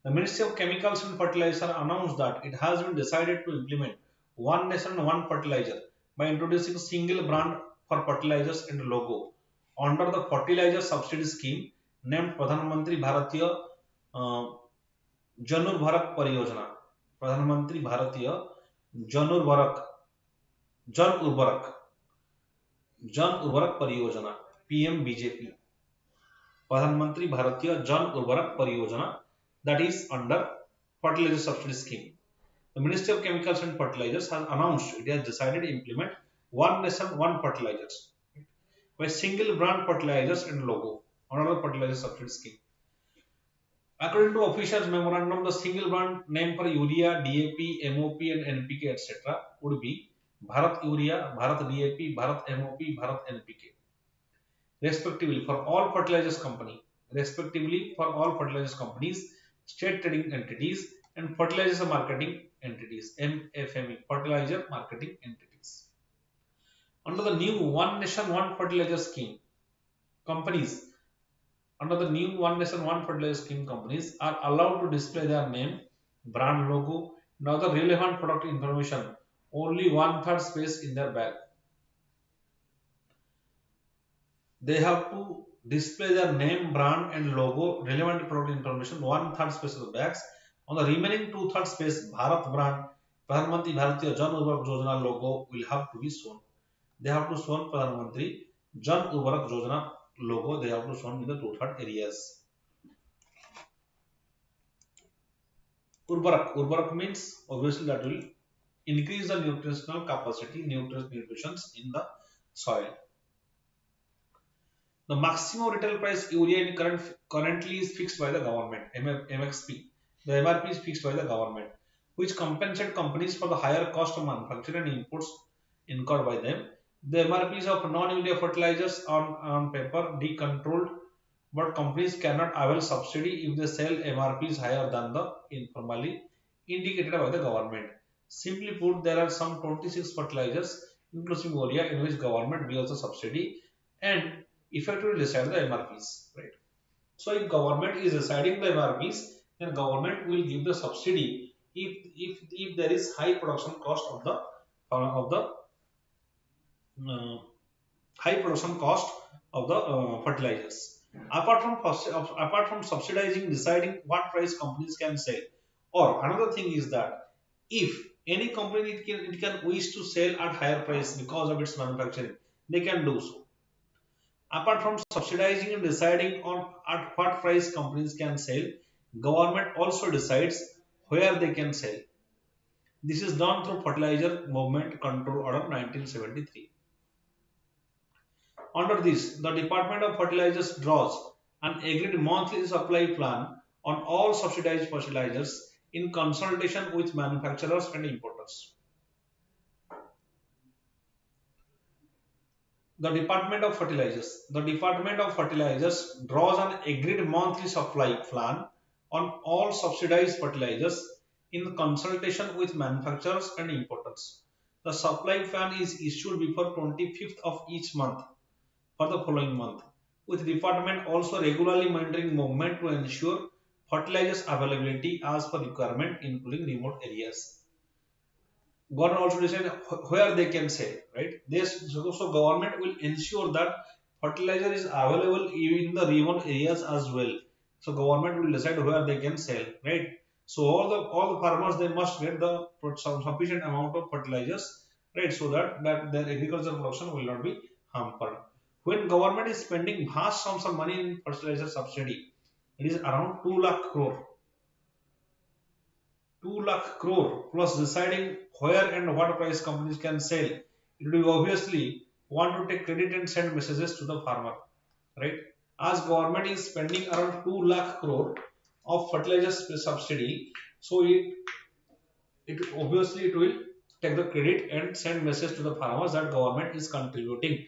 The Ministry of Chemicals and Fertilizer announced that it has been decided to implement One Nation, One Fertilizer by introducing single brand for fertilizers and logo under the fertilizer subsidy scheme named Pradhan Mantri Bharatiya uh, Janurvarak Pariyojana. Pradhan Mantri Bharatiya Janurvarak Jan Urvarak Jan Urvarak Pariyojana PMBJP. Pradhan Bharatiya Jan Urvarak Pariyojana, that is under fertilizer subsidy scheme. The Ministry of Chemicals and Fertilizers has announced it has decided to implement One Nation, One Fertilizers by single brand fertilizers and logo under the fertilizer subsidy scheme. According to officials' memorandum, the single brand name for urea, DAP, MOP, and NPK, etc., would be Bharat Urea, Bharat DAP, Bharat MOP, Bharat NPK, respectively for all fertilizers company, respectively for all fertilizers companies, state trading entities, and fertilizer marketing entities, MFME, fertilizer marketing entities. Under the new One Nation One Fertilizer scheme, companies under the new One Nation One Fertilizer scheme, companies are allowed to display their name, brand logo, and other relevant product information only one-third space in their bag. They have to display their name, brand, and logo, relevant product information, one-third space of the bags. On the remaining two-third space, Bharat brand, Pradhan Mantri Bharatiya Jan Urvarak Yojana logo will have to be shown. They have to show Pradhan Mantri Jan Urvarak Yojana logo. They have to show in the two-third areas. Urvarak means obviously that will increase the nutritional capacity, nutrition in the soil. The maximum retail price urea in currently is fixed by the government, MXP. The MRP is fixed by the government, which compensate companies for the higher cost of manufacturing and imports incurred by them. The MRPs of non-urea fertilizers on paper decontrolled, but companies cannot avail subsidy if they sell MRPs higher than the informally indicated by the government. Simply put, there are some 26 fertilizers, including urea, in which government gives a subsidy and effectively decide the MRPs, right? So if government is deciding the MRPs, then government will give the subsidy if there is high production cost of the uh, high production cost of the fertilizers. Apart from subsidizing, deciding what price companies can sell, or another thing is that if any company it can wish to sell at higher price because of its manufacturing, they can do so. Apart from subsidizing and deciding on at what price companies can sell, government also decides where they can sell. This is done through Fertilizer Movement Control Order 1973. Under this, the Department of Fertilizers draws an agreed monthly supply plan on all subsidized fertilizers in consultation with manufacturers and importers. The Department of Fertilizers draws an agreed monthly supply plan on all subsidized fertilizers in consultation with manufacturers and importers. The supply plan is issued before 25th of each month for the following month, with department also regularly monitoring movement to ensure fertilizers availability as per requirement, including remote areas. Government also decide where they can sell, right? So government will ensure that fertilizer is available in the remote areas as well. So government will decide where they can sell, right? So all the farmers, they must get the sufficient amount of fertilizers, right? So that their agricultural production will not be hampered. When government is spending vast sums of money in fertilizer subsidy, it is around 2 lakh crore, 2 lakh crore plus deciding where and what price companies can sell. It will obviously want to take credit and send messages to the farmer, right? As government is spending around 2 lakh crore of fertilizer subsidy, so it obviously it will take the credit and send message to the farmers that government is contributing.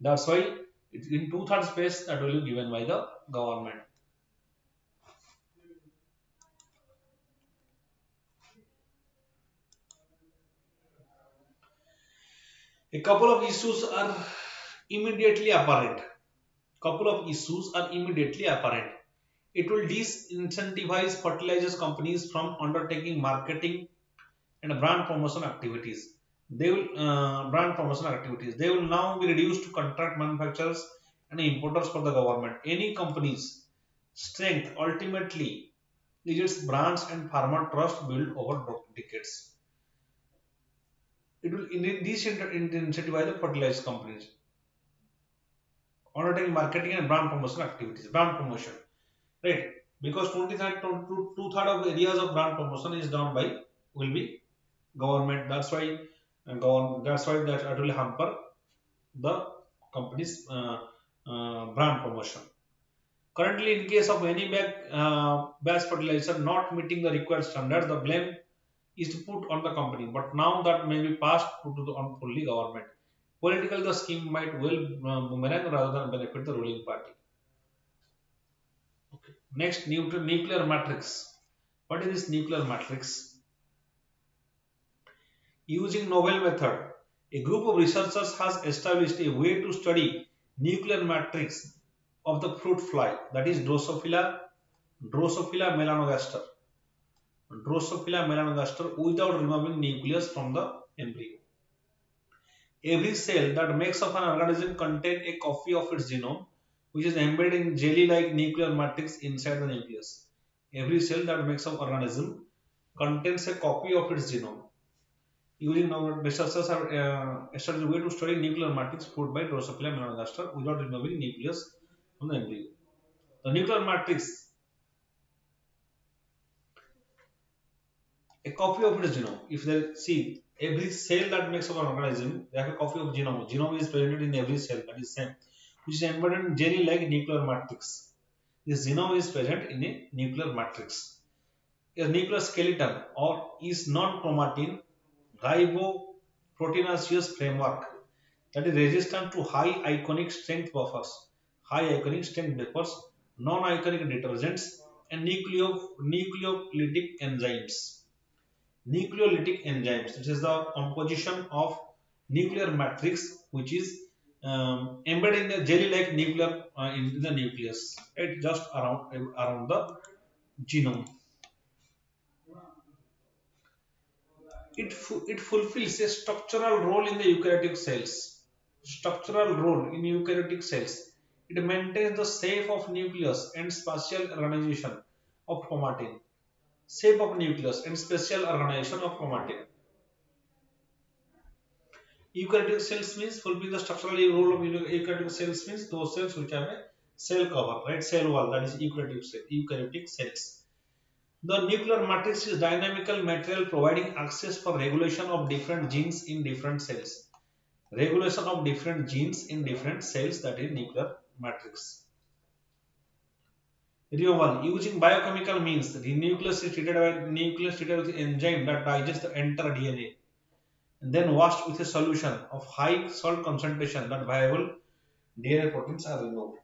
That's why in two-thirds space that will be given by the government. A couple of issues are immediately apparent. couple of issues are immediately apparent. It will disincentivize fertilizers companies from undertaking marketing and brand promotion activities. They will now be reduced to contract manufacturers and importers for the government. Any company's strength ultimately is its brands and farmer trust built over decades. It will incentivize the fertilizer companies undertaking marketing and brand promotion activities. Brand promotion, right? Because 23rd to two-third of the areas of brand promotion is done by will be government. That's why that will hamper the company's brand promotion. Currently, in case of any batch fertilizer not meeting the required standard, the blame is put on the company. But now that may be passed to the on fully government. Politically, the scheme might well boomerang rather than benefit the ruling party. Okay. Next, nuclear matrix. What is this nuclear matrix? Using novel method, a group of researchers has established a way to study nuclear matrix of the fruit fly, that is Drosophila melanogaster, without removing nucleus from the embryo. Every cell that makes up an organism contains a copy of its genome, which is embedded in jelly-like nuclear matrix inside the nucleus. Every cell that makes up organism contains a copy of its genome. Using now researchers have established a way to study nuclear matrix formed by Drosophila melanogaster without removing nucleus from the embryo. The nuclear matrix, a copy of its genome. If they see every cell that makes up an organism, they have a copy of genome. Genome is present in every cell, that is same, which is embedded in jelly-like nuclear matrix. This genome is present in a nuclear matrix. A nuclear skeleton or is non-chromatin riboproteinaceous framework that is resistant to high ionic strength buffers, non-ionic detergents, and nucleolytic enzymes. Nucleolytic enzymes. This is the composition of nuclear matrix, which is embedded in the jelly-like nuclear in the nucleus, right? Just around the genome. It fulfills a structural role in the eukaryotic cells. Structural role in eukaryotic cells. It maintains the shape of nucleus and spatial organization of chromatin. Shape of nucleus and spatial organization of chromatin. Eukaryotic cells means fulfill the structural role of eukaryotic cells means those cells which have a cell cover, right? Cell wall, that is eukaryotic cells. The nuclear matrix is dynamical material providing access for regulation of different genes in different cells. Regulation of different genes in different cells, that is nuclear matrix. Removal using biochemical means the nucleus is treated with enzyme that digests the entire DNA and then washed with a solution of high salt concentration that viable DNA proteins are removed.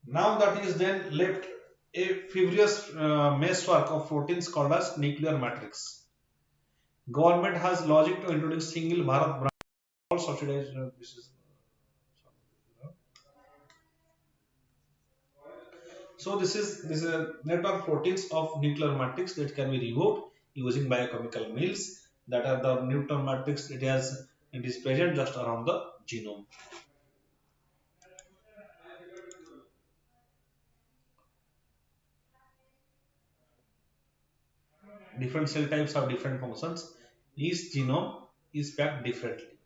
Now that is then left a fibrous meshwork of proteins called as nuclear matrix. Government has logic to introduce single Bharat brand all subsidized. This is a network proteins of nuclear matrix that can be removed using biochemical means that are the nuclear matrix. It is present just around the genome. Different cell types have different functions. Each genome is packed differently.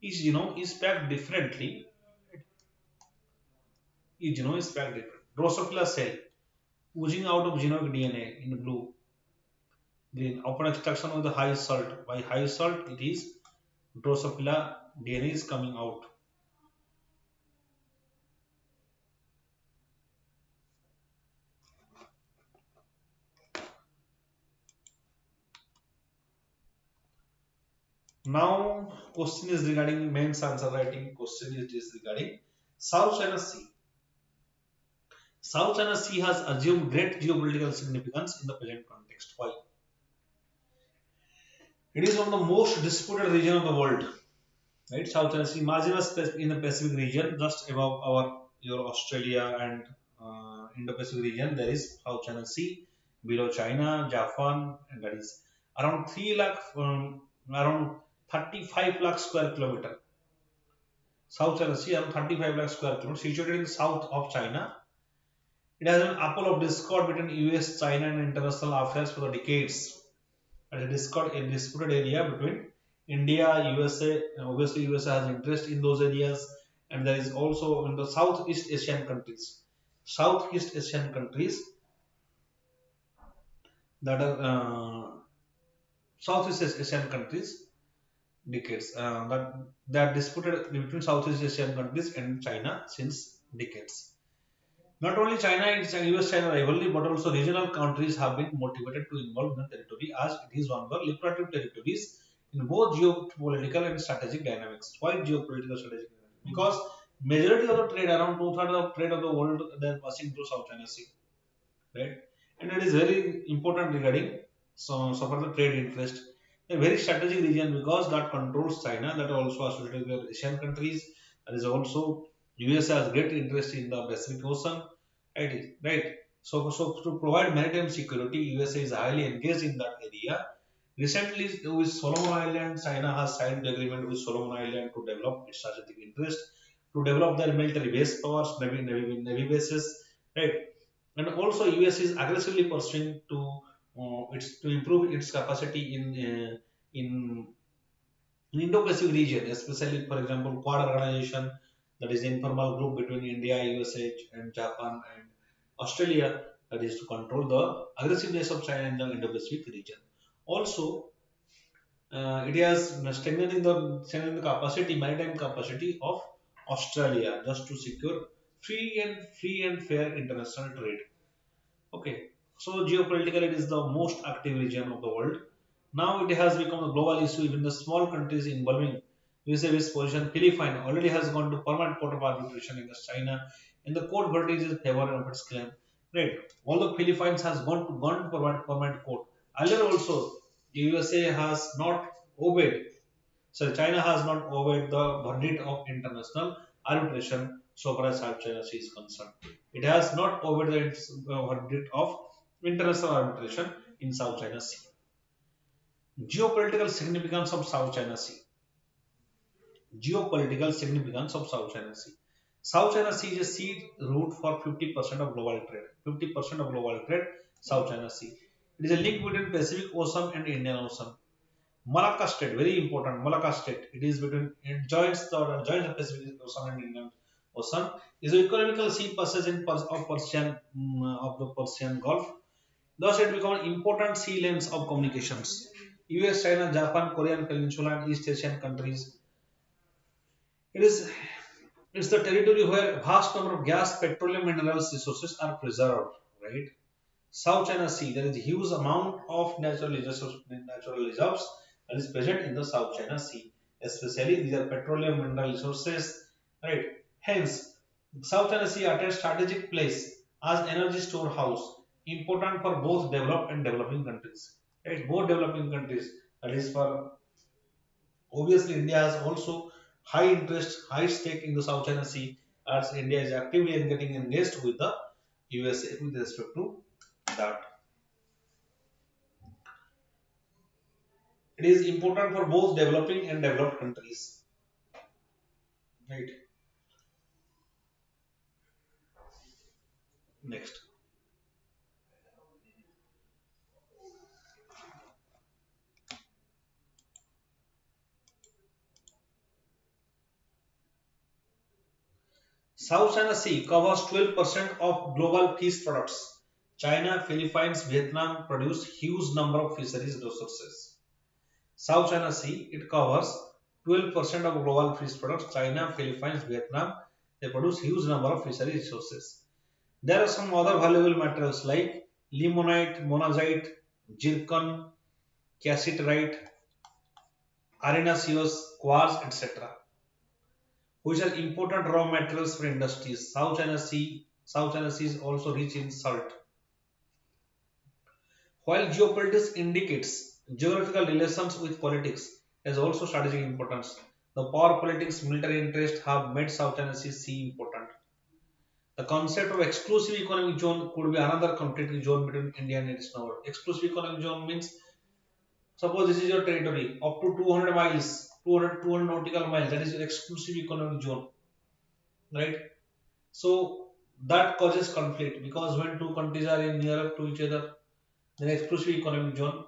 Each genome is packed differently. Each genome is packed different. Drosophila cell oozing out of genomic DNA in blue. Green upon extraction of the high salt. By high salt, it is Drosophila DNA is coming out. Now, question is regarding mains answer writing. Question is regarding South China Sea. South China Sea has assumed great geopolitical significance in the present context. Why? It is one of the most disputed region of the world, right? South China Sea, marginal space in the Pacific region, just above our your Australia and Indo-Pacific region, there is South China Sea. Below China, Japan, and that is around 3 lakh, around 35 lakh square kilometer. South China Sea around 35 lakh square kilometers, situated in the south of China. It has been apple of discord between US, China, and international affairs for the decades. As a disputed area between India, USA. Obviously, USA has interest in those areas, and there is also in the Southeast Asian countries. Southeast Asian countries that are Southeast Asian countries decades that disputed between Southeast Asian countries and China since decades. Not only China and US-China rivalry, but also regional countries have been motivated to involve in the territory as it is one of the lucrative territories in both geopolitical and strategic dynamics. Why geopolitical strategic dynamics? Because majority of the trade, around two-thirds of trade of the world, they are passing through South China Sea, right? And it is very important regarding so for the trade interest. A very strategic region because that controls China, that are also associated with Asian countries. There is also US has great interest in the Pacific Ocean, right? Right. So to provide maritime security, USA is highly engaged in that area. Recently, with Solomon Islands, China has signed the agreement with Solomon Islands to develop its strategic interest, to develop their military base powers, navy bases, right? And also, US is aggressively pursuing to improve its capacity in Indo-Pacific region, especially for example, Quad organization, that is the informal group between India, USA, and Japan and Australia, that is to control the aggressiveness of China in the Indo-Pacific region. Also, it has strengthening the capacity, maritime capacity of Australia, just to secure free and fair international trade. Okay, so geopolitically, it is the most active region of the world. Now it has become a global issue. Even the small countries involving vis-a-vis position, Philippines already has gone to permanent court of arbitration against China, and the court verdict is in favor of its claim. Right? Although Philippines has gone to permanent court, earlier also the USA has not obeyed. So China has not obeyed the verdict of international arbitration so far as South China Sea is concerned. It has not obeyed the verdict of international arbitration in South China Sea. Geopolitical significance of South China Sea. Geopolitical significance of South China Sea. South China Sea is a sea route for 50% of global trade. 50% of global trade, South China Sea. It is a link between Pacific Ocean and Indian Ocean. Malacca Strait, very important. Malacca Strait. It is between joins the Pacific Ocean and Indian Ocean. Is an economical sea passage of the Persian Gulf. Thus, it became important sea lanes of communications. US, China, Japan, Korean Peninsula, and East Asian countries. It is it's the territory where vast number of gas, petroleum, minerals resources are preserved. Right. South China Sea, there is a huge amount of natural reserves that is present in the South China Sea. Especially these are petroleum mineral resources, right? Hence, South China Sea at a strategic place as energy storehouse, important for both developed and developing countries. Right? Both developing countries, that is for obviously India has also high interest, high stake in the South China Sea as India is actively getting engaged with the USA with respect to that. It is important for both developing and developed countries. Right. Next. South China Sea covers 12% of global fish products. China, Philippines, Vietnam produce huge number of fisheries resources. South China Sea, it covers 12% of global fish products. China, Philippines, Vietnam, they produce huge number of fishery resources. There are some other valuable materials like limonite, monazite, zircon, cassiterite, arenaceous, quartz, etc., which are important raw materials for industries. South China Sea is also rich in salt. While geopolitics indicates Geographical relations with politics has also strategic importance. The power politics, military interests have made South China Sea important. The concept of exclusive economic zone could be another conflict zone between India and its neighbor. Exclusive economic zone means suppose this is your territory up to 200 miles, 200 nautical miles, that is your exclusive economic zone, right? So that causes conflict because when two countries are in nearer to each other, then exclusive economic zone,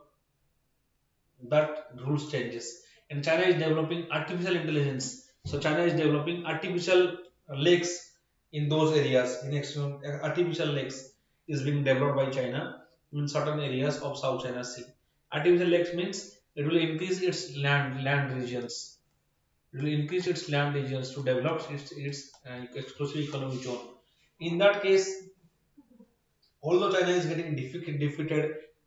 that rules changes. And China is developing artificial intelligence. So China is developing artificial lakes in those areas. Artificial lakes is being developed by China in certain areas of South China Sea. Artificial lakes means it will increase its land regions. It will increase its land regions to develop its exclusive economic zone. In that case, although China is getting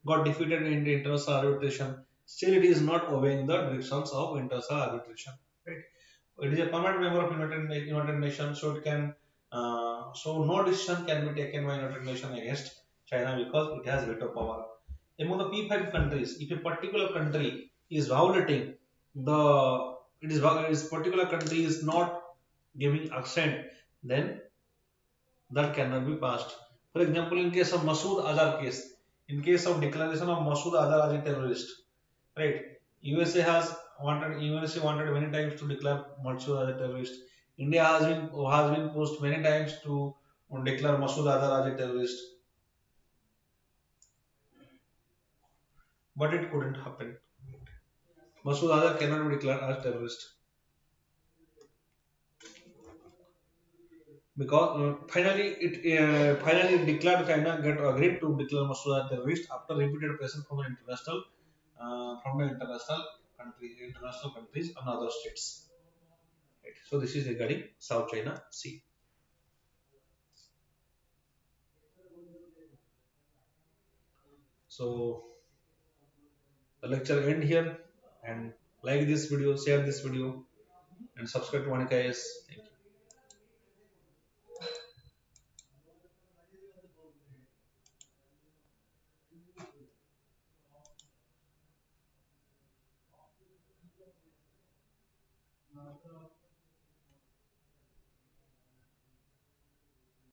got defeated in the international arbitration, still it is not obeying the directions of international arbitration. Right? It is a permanent member of United Nations, so it can so no decision can be taken by United Nations against China because it has veto power. Among the P5 countries, if a particular country is violating the its particular country is not giving assent, then that cannot be passed. For example, in case of Masood Azhar case, in case of declaration of Masood Azhar as a terrorist, right? USA wanted many times to declare Masood as a terrorist. India has been pushed many times to declare Masood Azhar as a terrorist, but it couldn't happen. Masood Azhar cannot be declared as terrorist because finally it declared China get agreed to declare Masood as terrorist after repeated pressure from the international countries and other states. Right. So this is regarding South China Sea. So the lecture end here, and like this video, share this video, and subscribe to VANIK-IAS. Thank you.